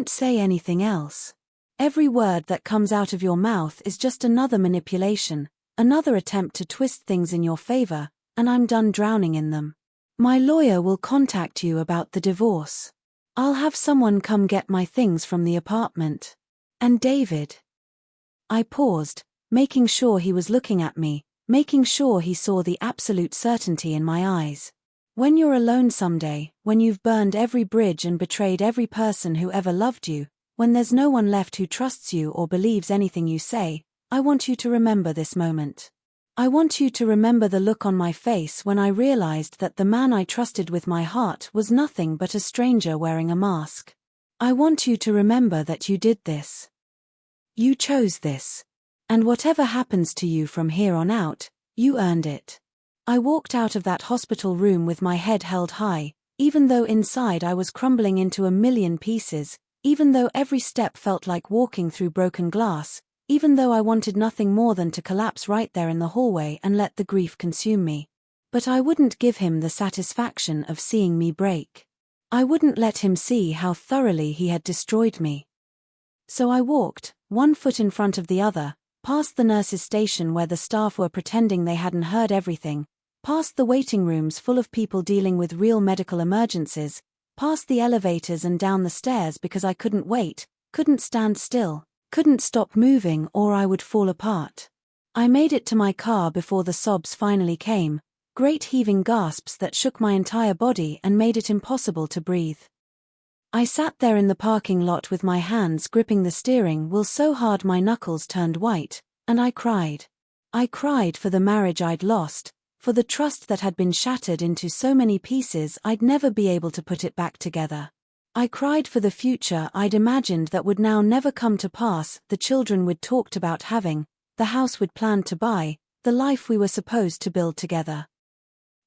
say anything else. Every word that comes out of your mouth is just another manipulation, another attempt to twist things in your favor, and I'm done drowning in them. My lawyer will contact you about the divorce. I'll have someone come get my things from the apartment. And David." I paused, making sure he was looking at me, making sure he saw the absolute certainty in my eyes. When you're alone someday, when you've burned every bridge and betrayed every person who ever loved you, when there's no one left who trusts you or believes anything you say, I want you to remember this moment. I want you to remember the look on my face when I realized that the man I trusted with my heart was nothing but a stranger wearing a mask. I want you to remember that you did this. You chose this. And whatever happens to you from here on out, you earned it. I walked out of that hospital room with my head held high, even though inside I was crumbling into a million pieces, even though every step felt like walking through broken glass, even though I wanted nothing more than to collapse right there in the hallway and let the grief consume me. But I wouldn't give him the satisfaction of seeing me break. I wouldn't let him see how thoroughly he had destroyed me. So I walked, one foot in front of the other, past the nurses' station where the staff were pretending they hadn't heard everything, past the waiting rooms full of people dealing with real medical emergencies, past the elevators and down the stairs because I couldn't wait, couldn't stand still, couldn't stop moving or I would fall apart. I made it to my car before the sobs finally came, great heaving gasps that shook my entire body and made it impossible to breathe. I sat there in the parking lot with my hands gripping the steering wheel so hard my knuckles turned white, and I cried. I cried for the marriage I'd lost, for the trust that had been shattered into so many pieces I'd never be able to put it back together. I cried for the future I'd imagined that would now never come to pass, the children we'd talked about having, the house we'd planned to buy, the life we were supposed to build together.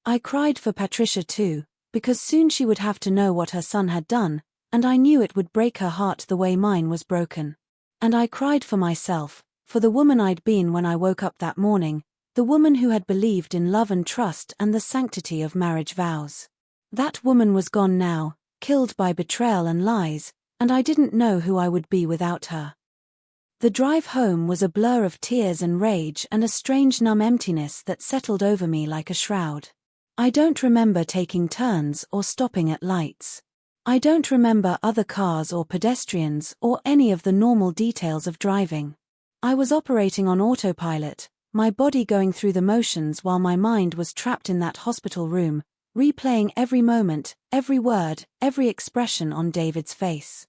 I cried for Patricia too, because soon she would have to know what her son had done, and I knew it would break her heart the way mine was broken. And I cried for myself, for the woman I'd been when I woke up that morning, the woman who had believed in love and trust and the sanctity of marriage vows. That woman was gone now, killed by betrayal and lies, and I didn't know who I would be without her. The drive home was a blur of tears and rage and a strange numb emptiness that settled over me like a shroud. I don't remember taking turns or stopping at lights. I don't remember other cars or pedestrians or any of the normal details of driving. I was operating on autopilot, my body going through the motions while my mind was trapped in that hospital room, replaying every moment, every word, every expression on David's face.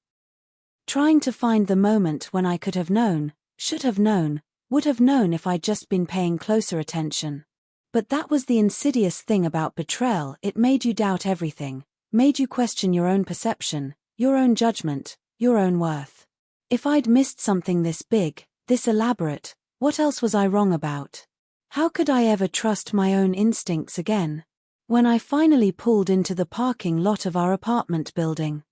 Trying to find the moment when I could have known, should have known, would have known if I'd just been paying closer attention. But that was the insidious thing about betrayal, it made you doubt everything, made you question your own perception, your own judgment, your own worth. If I'd missed something this big, this elaborate, what else was I wrong about? How could I ever trust my own instincts again? When I finally pulled into the parking lot of our apartment building.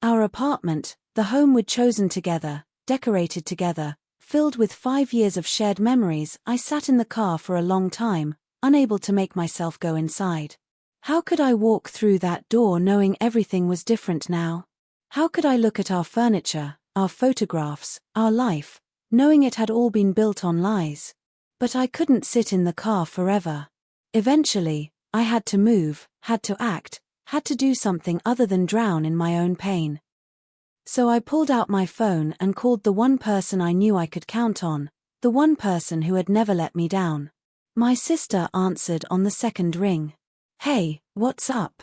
Our apartment, the home we'd chosen together, decorated together, filled with 5 years of shared memories, I sat in the car for a long time, unable to make myself go inside. How could I walk through that door knowing everything was different now? How could I look at our furniture, our photographs, our life, knowing it had all been built on lies? But I couldn't sit in the car forever. Eventually, I had to move, had to act, had to do something other than drown in my own pain. So I pulled out my phone and called the one person I knew I could count on, the one person who had never let me down. My sister answered on the second ring. "Hey, what's up?"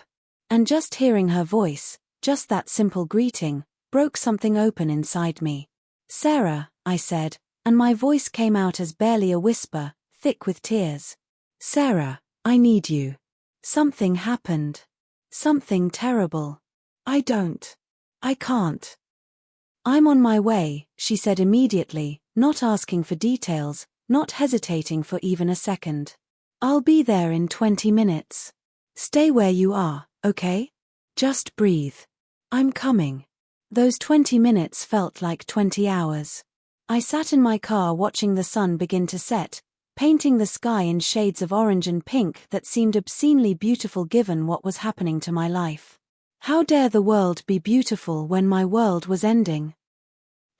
And just hearing her voice, just that simple greeting, broke something open inside me. "Sarah," I said, and my voice came out as barely a whisper, thick with tears. "Sarah, I need you. Something happened. Something terrible. I can't." "I'm on my way," she said immediately, not asking for details, not hesitating for even a second. "I'll be there in 20 minutes. Stay where you are, okay? Just breathe. I'm coming." Those 20 minutes felt like 20 hours. I sat in my car watching the sun begin to set, painting the sky in shades of orange and pink that seemed obscenely beautiful given what was happening to my life. How dare the world be beautiful when my world was ending?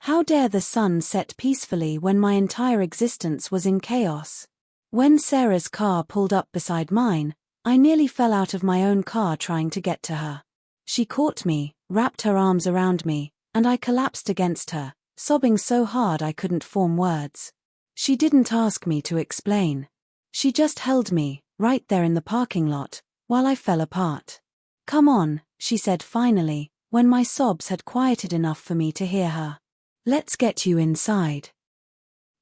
How dare the sun set peacefully when my entire existence was in chaos? When Sarah's car pulled up beside mine, I nearly fell out of my own car trying to get to her. She caught me, wrapped her arms around me, and I collapsed against her, sobbing so hard I couldn't form words. She didn't ask me to explain. She just held me, right there in the parking lot, while I fell apart. "Come on," she said finally, when my sobs had quieted enough for me to hear her. "Let's get you inside.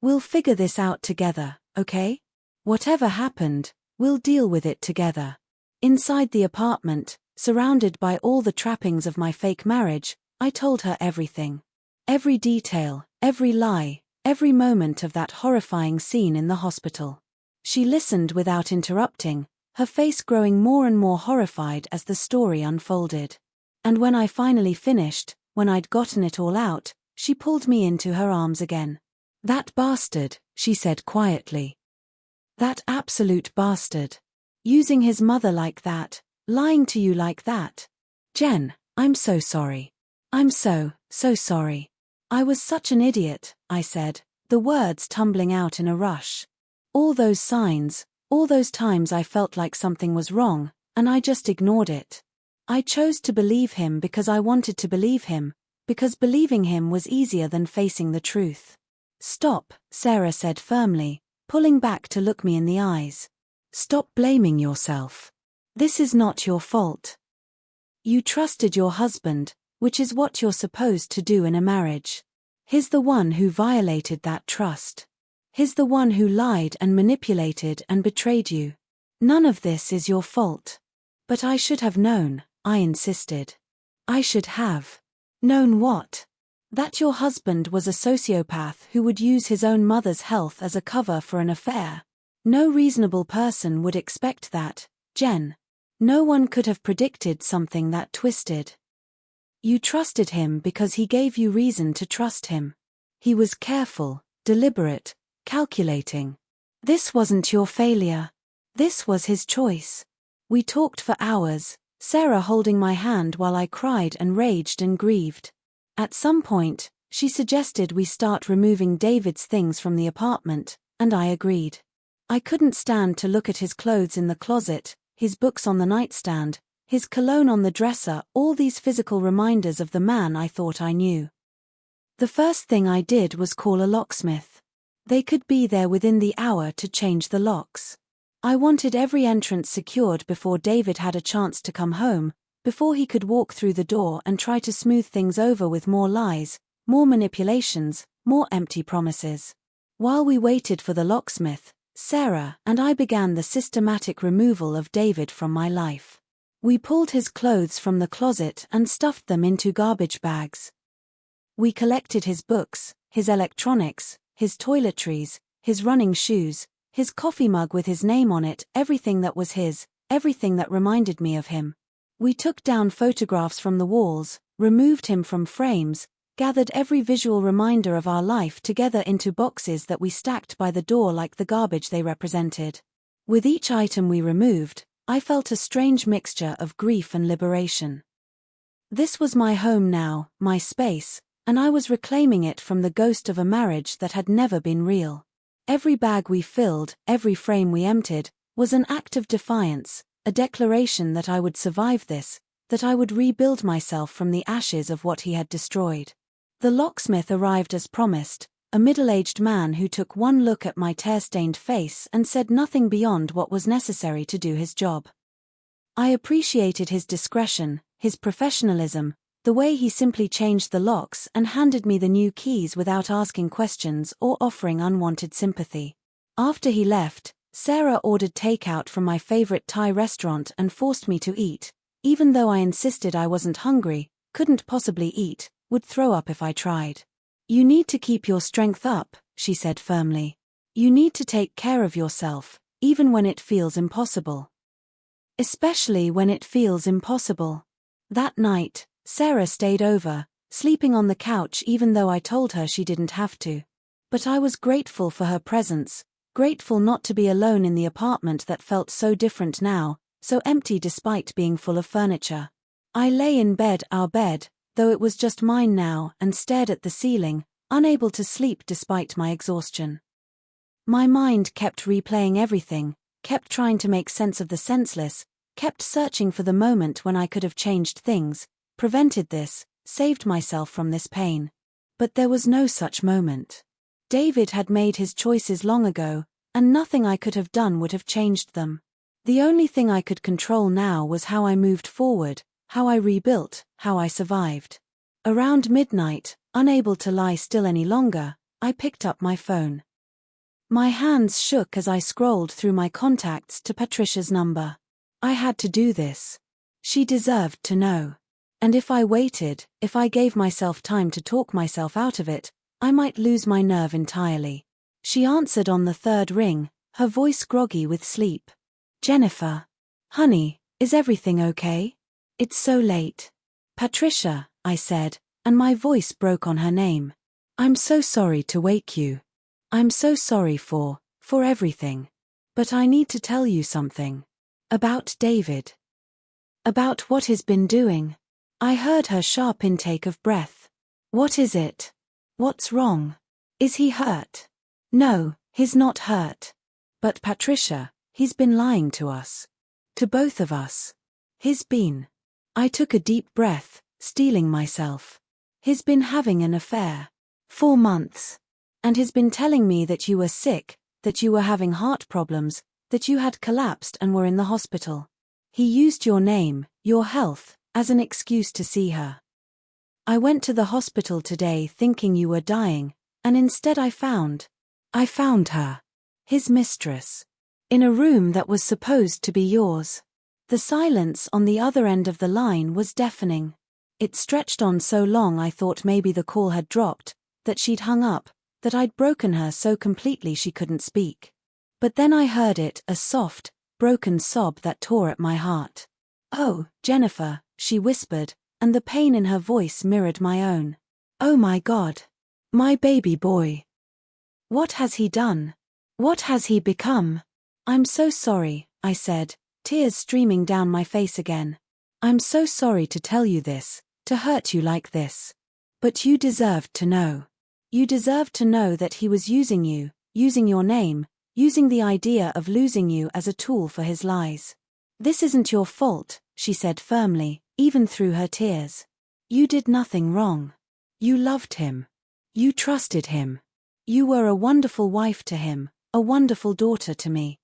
We'll figure this out together, okay? Whatever happened, we'll deal with it together." Inside the apartment, surrounded by all the trappings of my fake marriage, I told her everything. Every detail, every lie, every moment of that horrifying scene in the hospital. She listened without interrupting, her face growing more and more horrified as the story unfolded. And when I finally finished, when I'd gotten it all out, she pulled me into her arms again. "That bastard," she said quietly. "That absolute bastard. Using his mother like that, lying to you like that. Jen, I'm so sorry. I'm so sorry. I was such an idiot," I said, the words tumbling out in a rush. All those signs, all those times I felt like something was wrong, and I just ignored it. I chose to believe him because I wanted to believe him, because believing him was easier than facing the truth. "Stop," Sarah said firmly, pulling back to look me in the eyes. "Stop blaming yourself. This is not your fault. You trusted your husband, which is what you're supposed to do in a marriage. He's the one who violated that trust. He's the one who lied and manipulated and betrayed you. None of this is your fault." "But I should have known," I insisted. "I should have." "Known what?" "That your husband was a sociopath who would use his own mother's health as a cover for an affair. No reasonable person would expect that, Jen. No one could have predicted something that twisted. You trusted him because he gave you reason to trust him. He was careful, deliberate, calculating. This wasn't your failure. This was his choice." We talked for hours, Sarah holding my hand while I cried and raged and grieved. At some point, she suggested we start removing David's things from the apartment, and I agreed. I couldn't stand to look at his clothes in the closet, his books on the nightstand, his cologne on the dresser, all these physical reminders of the man I thought I knew. The first thing I did was call a locksmith. They could be there within the hour to change the locks. I wanted every entrance secured before David had a chance to come home, before he could walk through the door and try to smooth things over with more lies, more manipulations, more empty promises. While we waited for the locksmith, Sarah and I began the systematic removal of David from my life. We pulled his clothes from the closet and stuffed them into garbage bags. We collected his books, his electronics, his toiletries, his running shoes, his coffee mug with his name on it, everything that was his, everything that reminded me of him. We took down photographs from the walls, removed him from frames, gathered every visual reminder of our life together into boxes that we stacked by the door like the garbage they represented. With each item we removed, I felt a strange mixture of grief and liberation. This was my home now, my space, and I was reclaiming it from the ghost of a marriage that had never been real. Every bag we filled, every frame we emptied, was an act of defiance, a declaration that I would survive this, that I would rebuild myself from the ashes of what he had destroyed. The locksmith arrived as promised, a middle-aged man who took one look at my tear-stained face and said nothing beyond what was necessary to do his job. I appreciated his discretion, his professionalism, the way he simply changed the locks and handed me the new keys without asking questions or offering unwanted sympathy. After he left, Sarah ordered takeout from my favorite Thai restaurant and forced me to eat, even though I insisted I wasn't hungry, couldn't possibly eat, would throw up if I tried. "You need to keep your strength up," she said firmly. "You need to take care of yourself, even when it feels impossible. Especially when it feels impossible." That night, Sarah stayed over, sleeping on the couch even though I told her she didn't have to. But I was grateful for her presence, grateful not to be alone in the apartment that felt so different now, so empty despite being full of furniture. I lay in bed, our bed, though it was just mine now, and stared at the ceiling, unable to sleep despite my exhaustion. My mind kept replaying everything, kept trying to make sense of the senseless, kept searching for the moment when I could have changed things, prevented this, saved myself from this pain. But there was no such moment. David had made his choices long ago, and nothing I could have done would have changed them. The only thing I could control now was how I moved forward, how I rebuilt, how I survived. Around midnight, unable to lie still any longer, I picked up my phone. My hands shook as I scrolled through my contacts to Patricia's number. I had to do this. She deserved to know. And if I waited, if I gave myself time to talk myself out of it, I might lose my nerve entirely. She answered on the third ring, her voice groggy with sleep. Jennifer. Honey, is everything okay? It's so late. Patricia, I said, and my voice broke on her name. I'm so sorry to wake you. I'm so sorry for everything. But I need to tell you something. About David. About what he's been doing. I heard her sharp intake of breath. What is it? What's wrong? Is he hurt? No, he's not hurt. But Patricia, he's been lying to us. To both of us. He's been. I took a deep breath, steeling myself. He's been having an affair. 4 months. And he's been telling me that you were sick, that you were having heart problems, that you had collapsed and were in the hospital. He used your name, your health, as an excuse to see her. I went to the hospital today thinking you were dying, and instead I found her. His mistress. In a room that was supposed to be yours. The silence on the other end of the line was deafening. It stretched on so long I thought maybe the call had dropped, that she'd hung up, that I'd broken her so completely she couldn't speak. But then I heard it, a soft, broken sob that tore at my heart. Oh, Jennifer, she whispered, and the pain in her voice mirrored my own. Oh my God. My baby boy. What has he done? What has he become? I'm so sorry, I said, tears streaming down my face again. I'm so sorry to tell you this, to hurt you like this. But you deserved to know. You deserved to know that he was using you, using your name, using the idea of losing you as a tool for his lies. This isn't your fault, she said firmly, even through her tears. You did nothing wrong. You loved him. You trusted him. You were a wonderful wife to him, a wonderful daughter to me.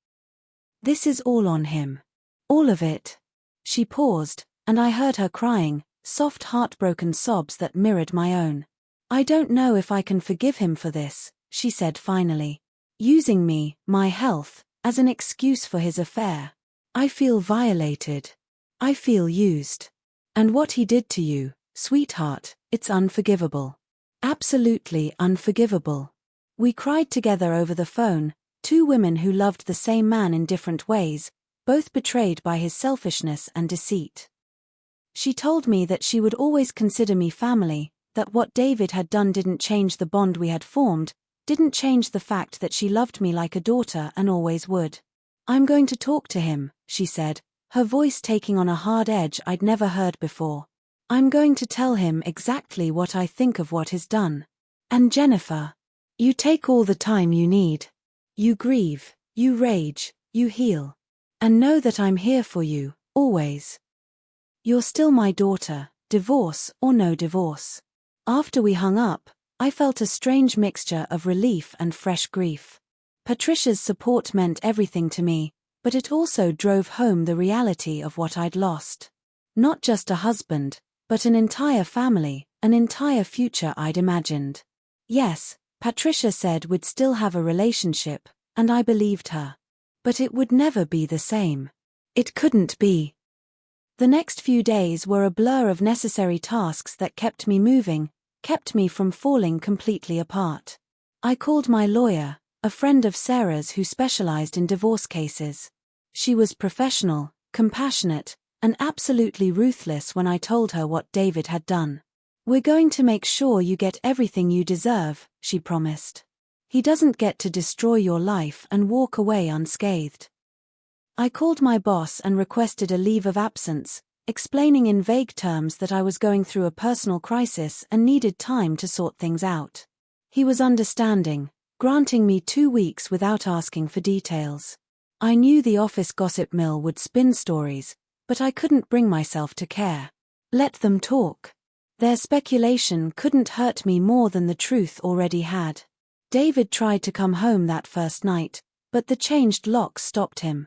This is all on him. All of it. She paused, and I heard her crying, soft heartbroken sobs that mirrored my own. I don't know if I can forgive him for this, she said finally. Using me, my health, as an excuse for his affair. I feel violated. I feel used. And what he did to you, sweetheart, it's unforgivable. Absolutely unforgivable. We cried together over the phone, two women who loved the same man in different ways, both betrayed by his selfishness and deceit. She told me that she would always consider me family, that what David had done didn't change the bond we had formed, didn't change the fact that she loved me like a daughter and always would. I'm going to talk to him, she said, her voice taking on a hard edge I'd never heard before. I'm going to tell him exactly what I think of what he's done. And Jennifer, you take all the time you need. You grieve, you rage, you heal. And know that I'm here for you, always. You're still my daughter, divorce or no divorce. After we hung up, I felt a strange mixture of relief and fresh grief. Patricia's support meant everything to me, but it also drove home the reality of what I'd lost. Not just a husband, but an entire family, an entire future I'd imagined. Yes, Patricia said we'd still have a relationship, and I believed her. But it would never be the same. It couldn't be. The next few days were a blur of necessary tasks that kept me moving, kept me from falling completely apart. I called my lawyer, a friend of Sarah's who specialized in divorce cases. She was professional, compassionate, and absolutely ruthless when I told her what David had done. We're going to make sure you get everything you deserve, she promised. He doesn't get to destroy your life and walk away unscathed. I called my boss and requested a leave of absence, explaining in vague terms that I was going through a personal crisis and needed time to sort things out. He was understanding, granting me 2 weeks without asking for details. I knew the office gossip mill would spin stories, but I couldn't bring myself to care. Let them talk. Their speculation couldn't hurt me more than the truth already had. David tried to come home that first night, but the changed locks stopped him.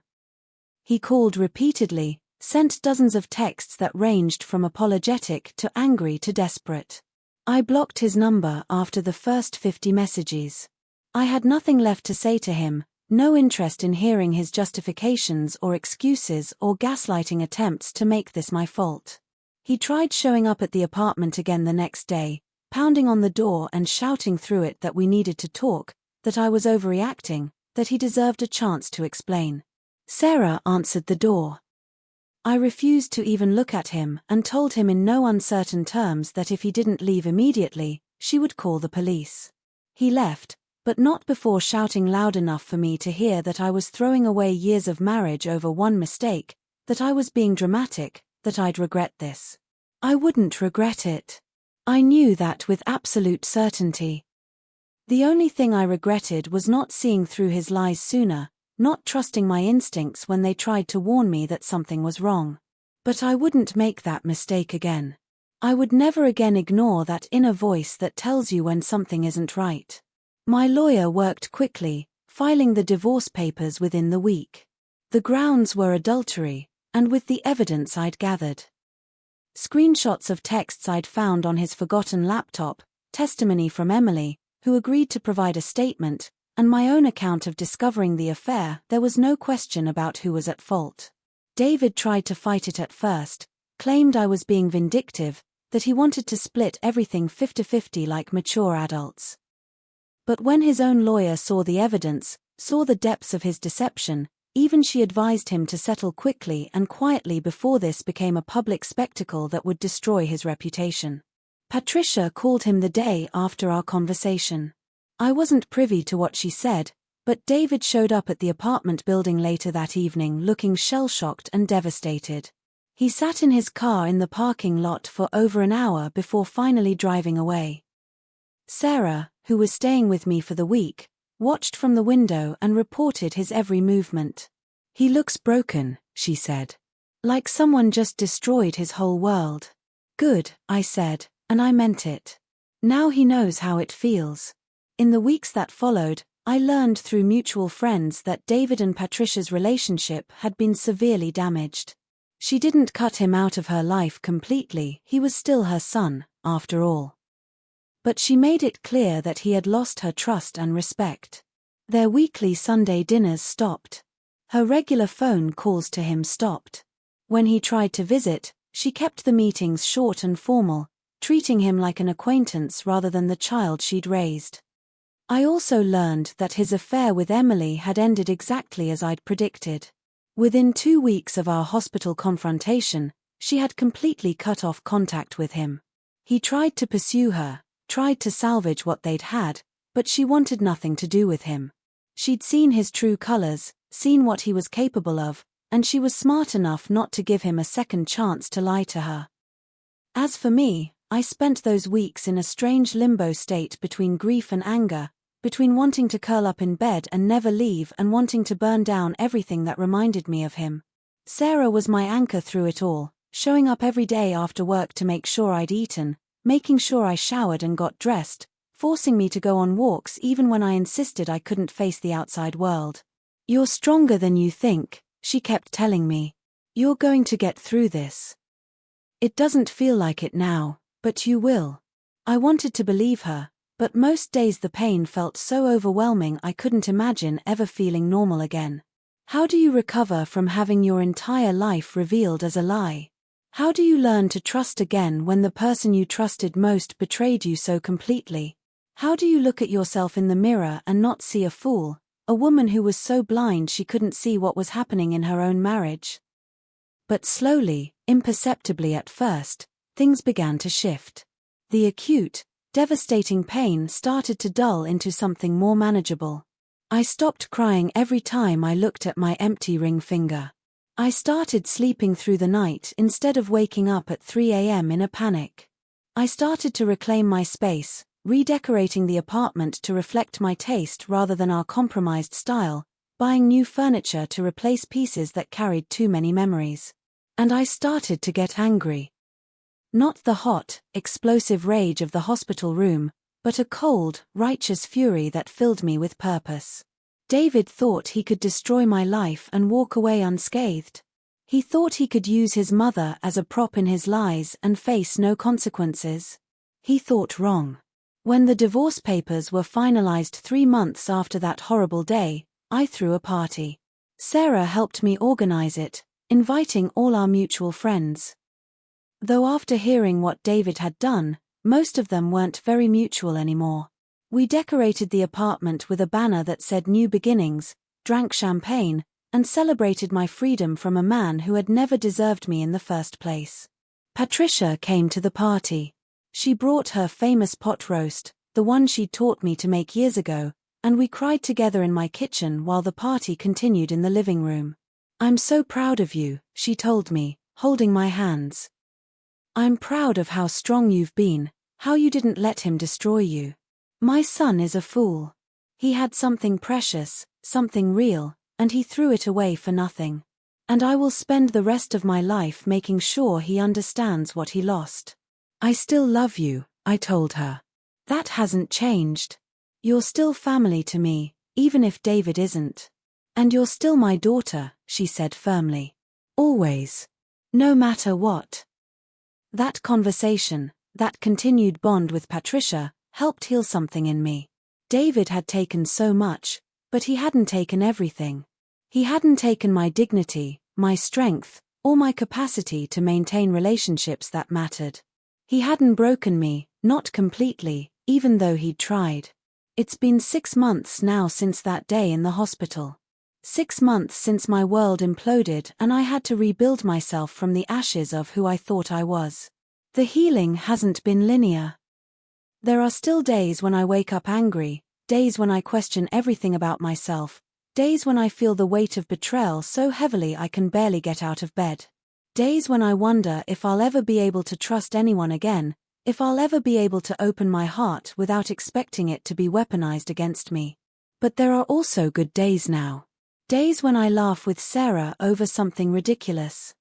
He called repeatedly, sent dozens of texts that ranged from apologetic to angry to desperate. I blocked his number after the first 50 messages. I had nothing left to say to him, no interest in hearing his justifications or excuses or gaslighting attempts to make this my fault. He tried showing up at the apartment again the next day, pounding on the door and shouting through it that we needed to talk, that I was overreacting, that he deserved a chance to explain. Sarah answered the door. I refused to even look at him and told him in no uncertain terms that if he didn't leave immediately, she would call the police. He left, but not before shouting loud enough for me to hear that I was throwing away years of marriage over one mistake, that I was being dramatic, that I'd regret this. I wouldn't regret it. I knew that with absolute certainty. The only thing I regretted was not seeing through his lies sooner, not trusting my instincts when they tried to warn me that something was wrong. But I wouldn't make that mistake again. I would never again ignore that inner voice that tells you when something isn't right. My lawyer worked quickly, filing the divorce papers within the week. The grounds were adultery, and with the evidence I'd gathered. Screenshots of texts I'd found on his forgotten laptop, testimony from Emily, who agreed to provide a statement, and my own account of discovering the affair, there was no question about who was at fault. David tried to fight it at first, claimed I was being vindictive, that he wanted to split everything 50-50 like mature adults. But when his own lawyer saw the evidence, saw the depths of his deception, even she advised him to settle quickly and quietly before this became a public spectacle that would destroy his reputation. Patricia called him the day after our conversation. I wasn't privy to what she said, but David showed up at the apartment building later that evening looking shell-shocked and devastated. He sat in his car in the parking lot for over an hour before finally driving away. Sarah, who was staying with me for the week, watched from the window and reported his every movement. "He looks broken," she said. "Like someone just destroyed his whole world." "Good," I said, and I meant it. Now he knows how it feels. In the weeks that followed, I learned through mutual friends that David and Patricia's relationship had been severely damaged. She didn't cut him out of her life completely, he was still her son, after all. But she made it clear that he had lost her trust and respect. Their weekly Sunday dinners stopped. Her regular phone calls to him stopped. When he tried to visit, she kept the meetings short and formal, treating him like an acquaintance rather than the child she'd raised. I also learned that his affair with Emily had ended exactly as I'd predicted. Within 2 weeks of our hospital confrontation, she had completely cut off contact with him. He tried to pursue her, tried to salvage what they'd had, but she wanted nothing to do with him. She'd seen his true colors, seen what he was capable of, and she was smart enough not to give him a second chance to lie to her. As for me, I spent those weeks in a strange limbo state between grief and anger, between wanting to curl up in bed and never leave and wanting to burn down everything that reminded me of him. Sarah was my anchor through it all, showing up every day after work to make sure I'd eaten, making sure I showered and got dressed, forcing me to go on walks even when I insisted I couldn't face the outside world. "You're stronger than you think," she kept telling me. "You're going to get through this. It doesn't feel like it now, but you will." I wanted to believe her, but most days the pain felt so overwhelming I couldn't imagine ever feeling normal again. How do you recover from having your entire life revealed as a lie? How do you learn to trust again when the person you trusted most betrayed you so completely? How do you look at yourself in the mirror and not see a fool, a woman who was so blind she couldn't see what was happening in her own marriage? But slowly, imperceptibly at first, things began to shift. The acute, devastating pain started to dull into something more manageable. I stopped crying every time I looked at my empty ring finger. I started sleeping through the night instead of waking up at 3 a.m. in a panic. I started to reclaim my space, redecorating the apartment to reflect my taste rather than our compromised style, buying new furniture to replace pieces that carried too many memories. And I started to get angry. Not the hot, explosive rage of the hospital room, but a cold, righteous fury that filled me with purpose. David thought he could destroy my life and walk away unscathed. He thought he could use his mother as a prop in his lies and face no consequences. He thought wrong. When the divorce papers were finalized 3 months after that horrible day, I threw a party. Sarah helped me organize it, inviting all our mutual friends. Though after hearing what David had done, most of them weren't very mutual anymore. We decorated the apartment with a banner that said New Beginnings, drank champagne, and celebrated my freedom from a man who had never deserved me in the first place. Patricia came to the party. She brought her famous pot roast, the one she'd taught me to make years ago, and we cried together in my kitchen while the party continued in the living room. "I'm so proud of you," she told me, holding my hands. "I'm proud of how strong you've been, how you didn't let him destroy you. My son is a fool. He had something precious, something real, and he threw it away for nothing. And I will spend the rest of my life making sure he understands what he lost." "I still love you," I told her. "That hasn't changed. You're still family to me, even if David isn't. And you're still my daughter," she said firmly. "Always. No matter what." That conversation, that continued bond with Patricia, helped heal something in me. David had taken so much, but he hadn't taken everything. He hadn't taken my dignity, my strength, or my capacity to maintain relationships that mattered. He hadn't broken me, not completely, even though he'd tried. It's been 6 months now since that day in the hospital. 6 months since my world imploded and I had to rebuild myself from the ashes of who I thought I was. The healing hasn't been linear. There are still days when I wake up angry, days when I question everything about myself, days when I feel the weight of betrayal so heavily I can barely get out of bed. Days when I wonder if I'll ever be able to trust anyone again, if I'll ever be able to open my heart without expecting it to be weaponized against me. But there are also good days now. Days when I laugh with Sarah over something ridiculous.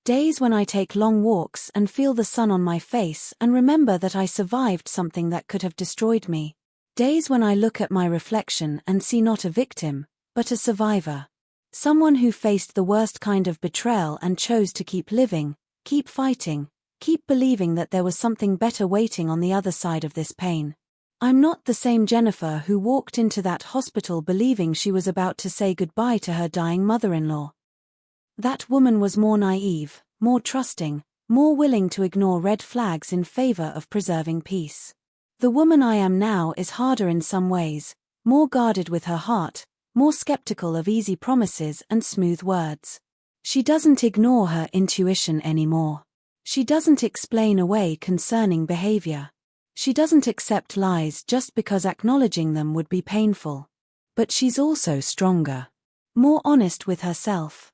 Days when I take long walks and feel the sun on my face and remember that I survived something that could have destroyed me. Days when I look at my reflection and see not a victim, but a survivor. Someone who faced the worst kind of betrayal and chose to keep living, keep fighting, keep believing that there was something better waiting on the other side of this pain. I'm not the same Jennifer who walked into that hospital believing she was about to say goodbye to her dying mother-in-law. That woman was more naive, more trusting, more willing to ignore red flags in favor of preserving peace. The woman I am now is harder in some ways, more guarded with her heart, more skeptical of easy promises and smooth words. She doesn't ignore her intuition anymore. She doesn't explain away concerning behavior. She doesn't accept lies just because acknowledging them would be painful. But she's also stronger. More honest with herself.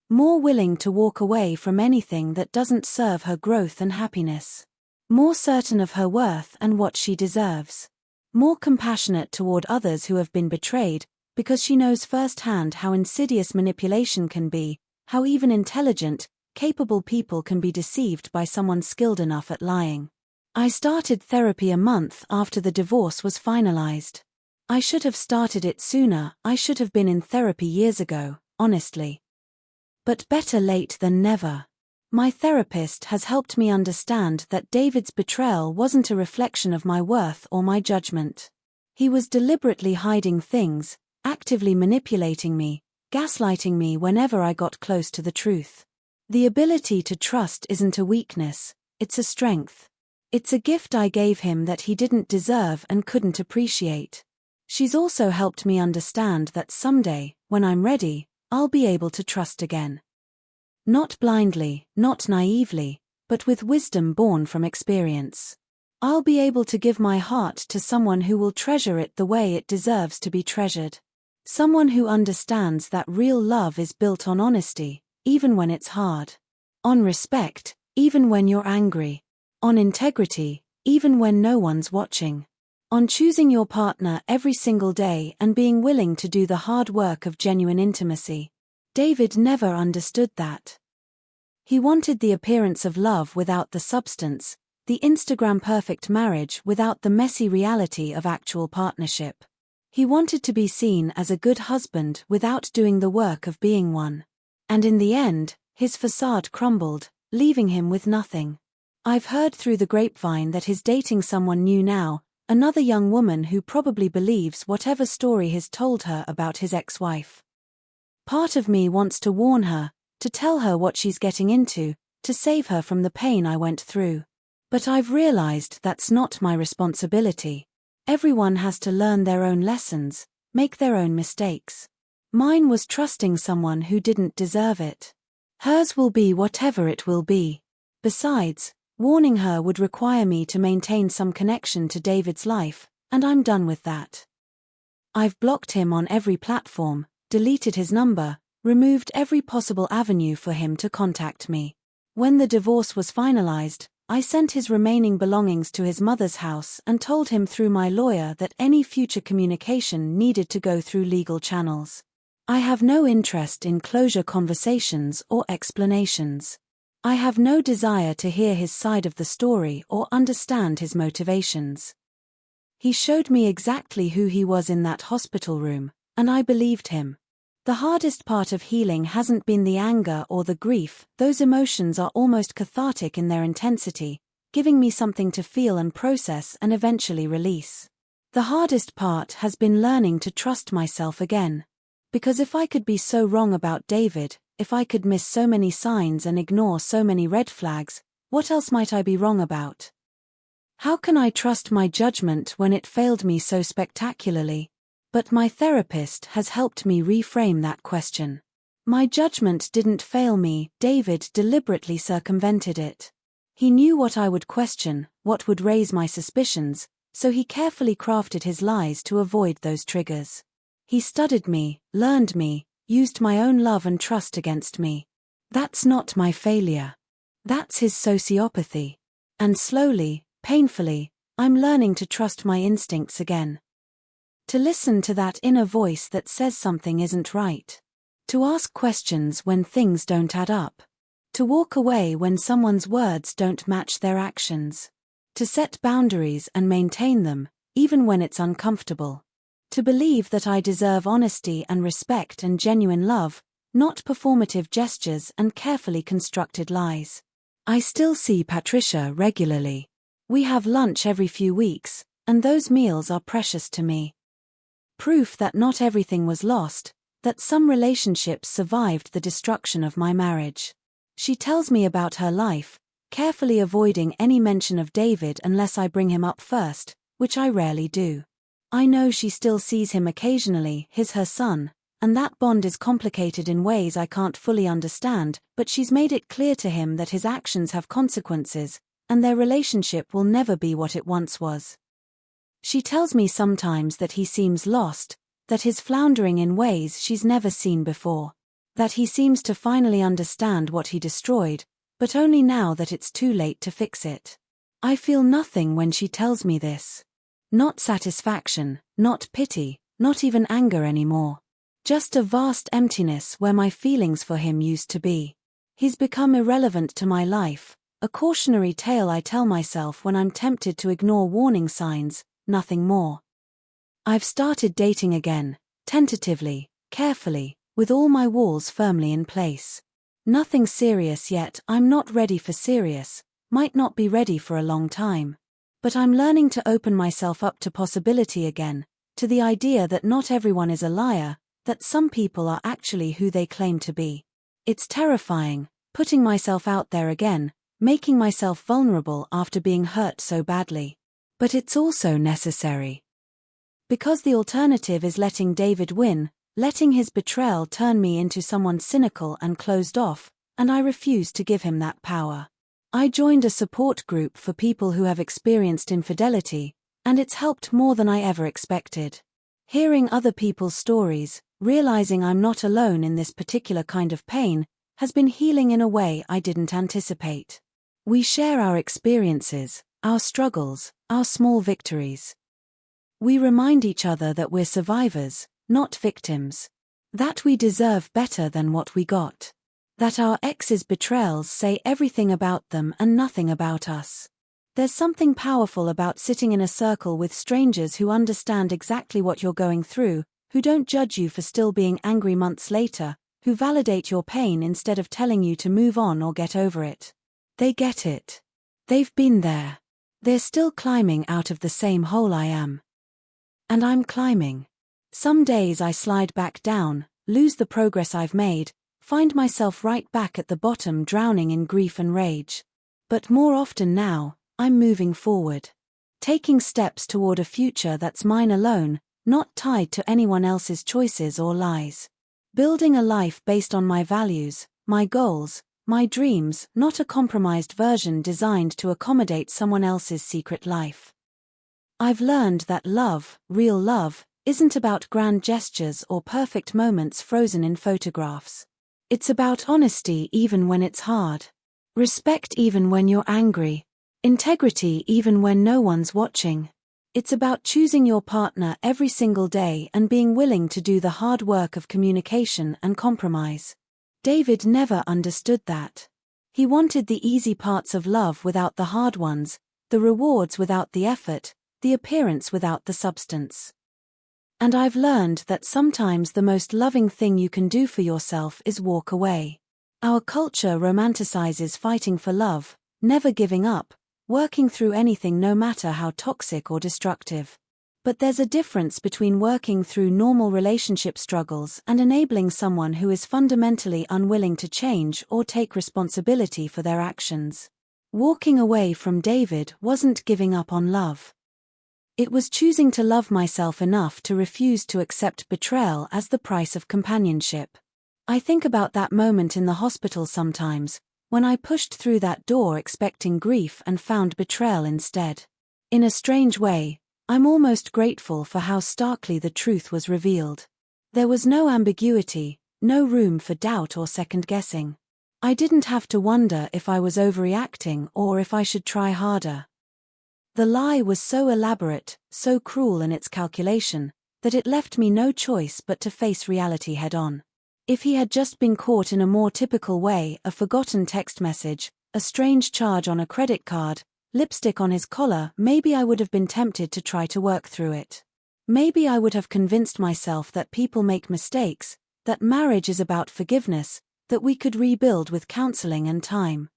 More willing to walk away from anything that doesn't serve her growth and happiness. More certain of her worth and what she deserves. More compassionate toward others who have been betrayed, because she knows firsthand how insidious manipulation can be, how even intelligent, capable people can be deceived by someone skilled enough at lying. I started therapy a month after the divorce was finalized. I should have started it sooner, I should have been in therapy years ago, honestly. But better late than never. My therapist has helped me understand that David's betrayal wasn't a reflection of my worth or my judgment. He was deliberately hiding things, actively manipulating me, gaslighting me whenever I got close to the truth. The ability to trust isn't a weakness, it's a strength. It's a gift I gave him that he didn't deserve and couldn't appreciate. She's also helped me understand that someday, when I'm ready, I'll be able to trust again. Not blindly, not naively, but with wisdom born from experience. I'll be able to give my heart to someone who will treasure it the way it deserves to be treasured. Someone who understands that real love is built on honesty, even when it's hard. On respect, even when you're angry. On integrity, even when no one's watching. On choosing your partner every single day and being willing to do the hard work of genuine intimacy. David never understood that. He wanted the appearance of love without the substance, the Instagram perfect marriage without the messy reality of actual partnership. He wanted to be seen as a good husband without doing the work of being one. And in the end, his facade crumbled, leaving him with nothing. I've heard through the grapevine that he's dating someone new now, another young woman who probably believes whatever story he's told her about his ex-wife. Part of me wants to warn her, to tell her what she's getting into, to save her from the pain I went through. But I've realized that's not my responsibility. Everyone has to learn their own lessons, make their own mistakes. Mine was trusting someone who didn't deserve it. Hers will be whatever it will be. Besides, warning her would require me to maintain some connection to David's life, and I'm done with that. I've blocked him on every platform, deleted his number, removed every possible avenue for him to contact me. When the divorce was finalized, I sent his remaining belongings to his mother's house and told him through my lawyer that any future communication needed to go through legal channels. I have no interest in closure conversations or explanations. I have no desire to hear his side of the story or understand his motivations. He showed me exactly who he was in that hospital room, and I believed him. The hardest part of healing hasn't been the anger or the grief. Those emotions are almost cathartic in their intensity, giving me something to feel and process and eventually release. The hardest part has been learning to trust myself again. Because if I could be so wrong about David, if I could miss so many signs and ignore so many red flags, what else might I be wrong about? How can I trust my judgment when it failed me so spectacularly? But my therapist has helped me reframe that question. My judgment didn't fail me, David deliberately circumvented it. He knew what I would question, what would raise my suspicions, so he carefully crafted his lies to avoid those triggers. He studied me, learned me, used my own love and trust against me. That's not my failure. That's his sociopathy. And slowly, painfully, I'm learning to trust my instincts again. To listen to that inner voice that says something isn't right. To ask questions when things don't add up. To walk away when someone's words don't match their actions. To set boundaries and maintain them, even when it's uncomfortable. To believe that I deserve honesty and respect and genuine love, not performative gestures and carefully constructed lies. I still see Patricia regularly. We have lunch every few weeks, and those meals are precious to me. Proof that not everything was lost, that some relationships survived the destruction of my marriage. She tells me about her life, carefully avoiding any mention of David unless I bring him up first, which I rarely do. I know she still sees him occasionally, her son, and that bond is complicated in ways I can't fully understand, but she's made it clear to him that his actions have consequences, and their relationship will never be what it once was. She tells me sometimes that he seems lost, that he's floundering in ways she's never seen before. That he seems to finally understand what he destroyed, but only now that it's too late to fix it. I feel nothing when she tells me this. Not satisfaction, not pity, not even anger anymore. Just a vast emptiness where my feelings for him used to be. He's become irrelevant to my life, a cautionary tale I tell myself when I'm tempted to ignore warning signs, nothing more. I've started dating again, tentatively, carefully, with all my walls firmly in place. Nothing serious yet, I'm not ready for serious, might not be ready for a long time. But I'm learning to open myself up to possibility again, to the idea that not everyone is a liar, that some people are actually who they claim to be. It's terrifying, putting myself out there again, making myself vulnerable after being hurt so badly. But it's also necessary. Because the alternative is letting David win, letting his betrayal turn me into someone cynical and closed off, and I refuse to give him that power. I joined a support group for people who have experienced infidelity, and it's helped more than I ever expected. Hearing other people's stories, realizing I'm not alone in this particular kind of pain, has been healing in a way I didn't anticipate. We share our experiences, our struggles, our small victories. We remind each other that we're survivors, not victims. That we deserve better than what we got. That our ex's betrayals say everything about them and nothing about us. There's something powerful about sitting in a circle with strangers who understand exactly what you're going through, who don't judge you for still being angry months later, who validate your pain instead of telling you to move on or get over it. They get it. They've been there. They're still climbing out of the same hole I am. And I'm climbing. Some days I slide back down, lose the progress I've made, find myself right back at the bottom drowning in grief and rage. But more often now, I'm moving forward. Taking steps toward a future that's mine alone, not tied to anyone else's choices or lies. Building a life based on my values, my goals, my dreams, not a compromised version designed to accommodate someone else's secret life. I've learned that love, real love, isn't about grand gestures or perfect moments frozen in photographs. It's about honesty even when it's hard. Respect even when you're angry. Integrity even when no one's watching. It's about choosing your partner every single day and being willing to do the hard work of communication and compromise. David never understood that. He wanted the easy parts of love without the hard ones, the rewards without the effort, the appearance without the substance. And I've learned that sometimes the most loving thing you can do for yourself is walk away. Our culture romanticizes fighting for love, never giving up, working through anything no matter how toxic or destructive. But there's a difference between working through normal relationship struggles and enabling someone who is fundamentally unwilling to change or take responsibility for their actions. Walking away from David wasn't giving up on love. It was choosing to love myself enough to refuse to accept betrayal as the price of companionship. I think about that moment in the hospital sometimes, when I pushed through that door expecting grief and found betrayal instead. In a strange way, I'm almost grateful for how starkly the truth was revealed. There was no ambiguity, no room for doubt or second-guessing. I didn't have to wonder if I was overreacting or if I should try harder. The lie was so elaborate, so cruel in its calculation, that it left me no choice but to face reality head-on. If he had just been caught in a more typical way, a forgotten text message, a strange charge on a credit card, lipstick on his collar, maybe I would have been tempted to try to work through it. Maybe I would have convinced myself that people make mistakes, that marriage is about forgiveness, that we could rebuild with counseling and time.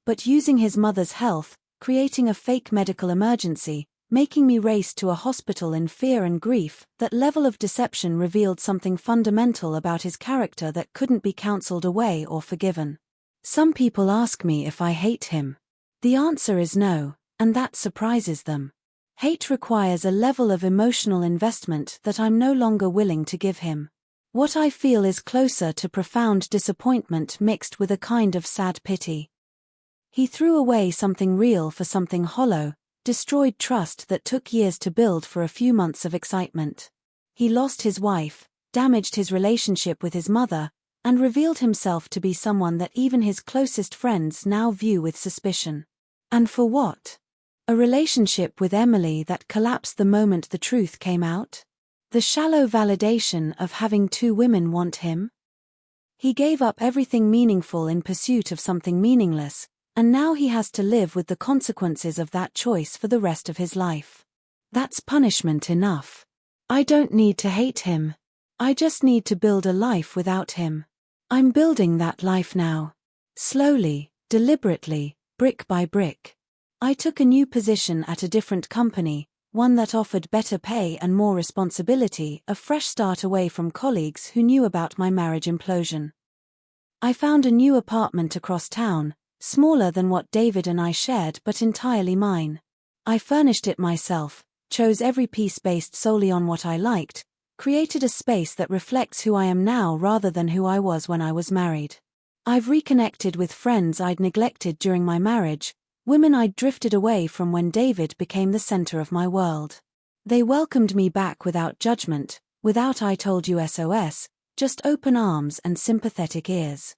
But using his mother's health, creating a fake medical emergency, making me race to a hospital in fear and grief, that level of deception revealed something fundamental about his character that couldn't be counseled away or forgiven. Some people ask me if I hate him. The answer is no, and that surprises them. Hate requires a level of emotional investment that I'm no longer willing to give him. What I feel is closer to profound disappointment mixed with a kind of sad pity. He threw away something real for something hollow, destroyed trust that took years to build for a few months of excitement. He lost his wife, damaged his relationship with his mother, and revealed himself to be someone that even his closest friends now view with suspicion. And for what? A relationship with Emily that collapsed the moment the truth came out? The shallow validation of having two women want him? He gave up everything meaningful in pursuit of something meaningless, and now he has to live with the consequences of that choice for the rest of his life. That's punishment enough. I don't need to hate him. I just need to build a life without him. I'm building that life now. Slowly, deliberately, brick by brick. I took a new position at a different company, one that offered better pay and more responsibility, a fresh start away from colleagues who knew about my marriage implosion. I found a new apartment across town, smaller than what David and I shared but entirely mine. I furnished it myself, chose every piece based solely on what I liked, created a space that reflects who I am now rather than who I was when I was married. I've reconnected with friends I'd neglected during my marriage, women I'd drifted away from when David became the center of my world. They welcomed me back without judgment, without I told you SOS, just open arms and sympathetic ears.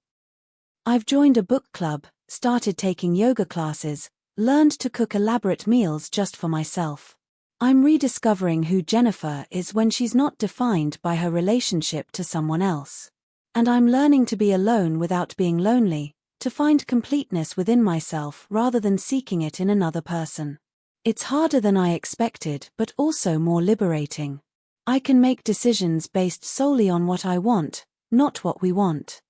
I've joined a book club, started taking yoga classes, learned to cook elaborate meals just for myself. I'm rediscovering who Jennifer is when she's not defined by her relationship to someone else. And I'm learning to be alone without being lonely, to find completeness within myself rather than seeking it in another person. It's harder than I expected, but also more liberating. I can make decisions based solely on what I want, not what we want.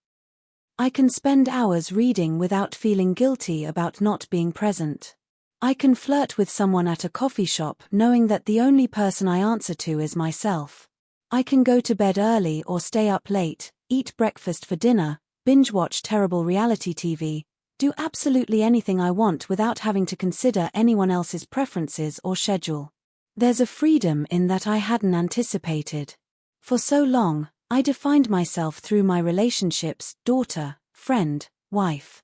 I can spend hours reading without feeling guilty about not being present. I can flirt with someone at a coffee shop knowing that the only person I answer to is myself. I can go to bed early or stay up late, eat breakfast for dinner, binge-watch terrible reality TV, do absolutely anything I want without having to consider anyone else's preferences or schedule. There's a freedom in that I hadn't anticipated. For so long, I defined myself through my relationships, daughter, friend, wife.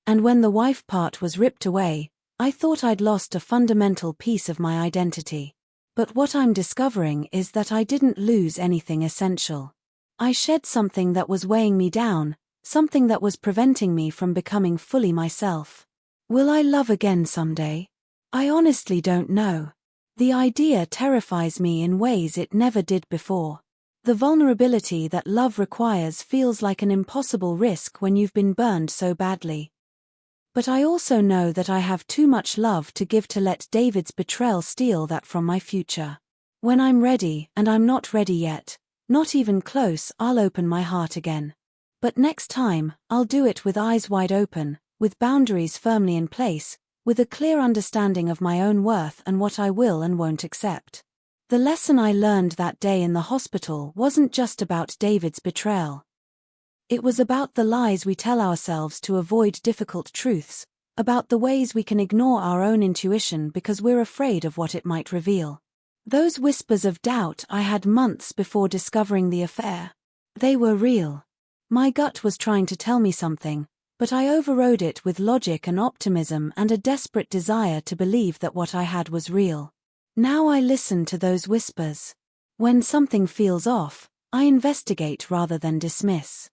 And when the wife part was ripped away, I thought I'd lost a fundamental piece of my identity. But what I'm discovering is that I didn't lose anything essential. I shed something that was weighing me down, something that was preventing me from becoming fully myself. Will I love again someday? I honestly don't know. The idea terrifies me in ways it never did before. The vulnerability that love requires feels like an impossible risk when you've been burned so badly. But I also know that I have too much love to give to let David's betrayal steal that from my future. When I'm ready, and I'm not ready yet, not even close, I'll open my heart again. But next time, I'll do it with eyes wide open, with boundaries firmly in place, with a clear understanding of my own worth and what I will and won't accept. The lesson I learned that day in the hospital wasn't just about David's betrayal. It was about the lies we tell ourselves to avoid difficult truths, about the ways we can ignore our own intuition because we're afraid of what it might reveal. Those whispers of doubt I had months before discovering the affair. They were real. My gut was trying to tell me something, but I overrode it with logic and optimism and a desperate desire to believe that what I had was real. Now I listen to those whispers. When something feels off, I investigate rather than dismiss.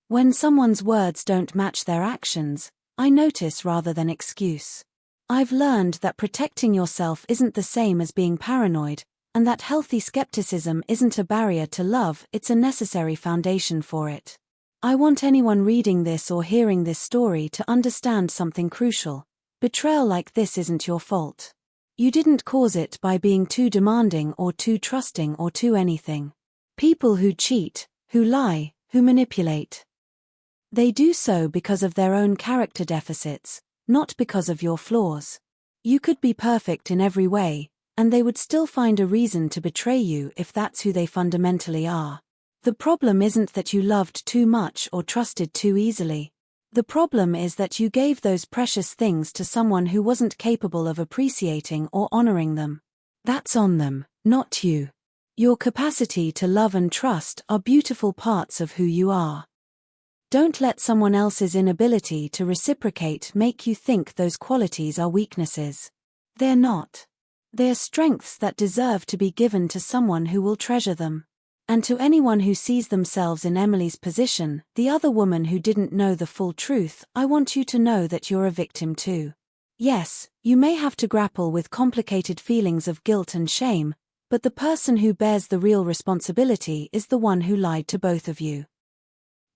When someone's words don't match their actions, I notice rather than excuse. I've learned that protecting yourself isn't the same as being paranoid, and that healthy skepticism isn't a barrier to love, it's a necessary foundation for it. I want anyone reading this or hearing this story to understand something crucial. Betrayal like this isn't your fault. You didn't cause it by being too demanding or too trusting or too anything. People who cheat, who lie, who manipulate, they do so because of their own character deficits, not because of your flaws. You could be perfect in every way, and they would still find a reason to betray you if that's who they fundamentally are. The problem isn't that you loved too much or trusted too easily. The problem is that you gave those precious things to someone who wasn't capable of appreciating or honoring them. That's on them, not you. Your capacity to love and trust are beautiful parts of who you are. Don't let someone else's inability to reciprocate make you think those qualities are weaknesses. They're not. They're strengths that deserve to be given to someone who will treasure them. And to anyone who sees themselves in Emily's position, the other woman who didn't know the full truth, I want you to know that you're a victim too. Yes, you may have to grapple with complicated feelings of guilt and shame, but the person who bears the real responsibility is the one who lied to both of you.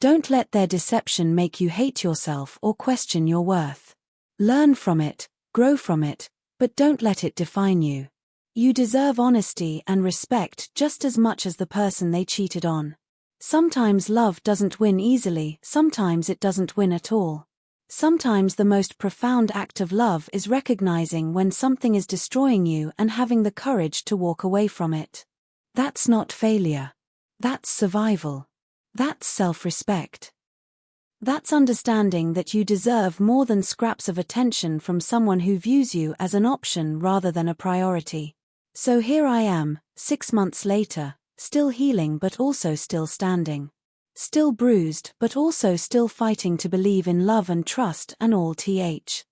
Don't let their deception make you hate yourself or question your worth. Learn from it, grow from it, but don't let it define you. You deserve honesty and respect just as much as the person they cheated on. Sometimes love doesn't win easily, sometimes it doesn't win at all. Sometimes the most profound act of love is recognizing when something is destroying you and having the courage to walk away from it. That's not failure. That's survival. That's self-respect. That's understanding that you deserve more than scraps of attention from someone who views you as an option rather than a priority. So here I am, 6 months later, still healing but also still standing. Still bruised but also still fighting to believe in love and trust and all th.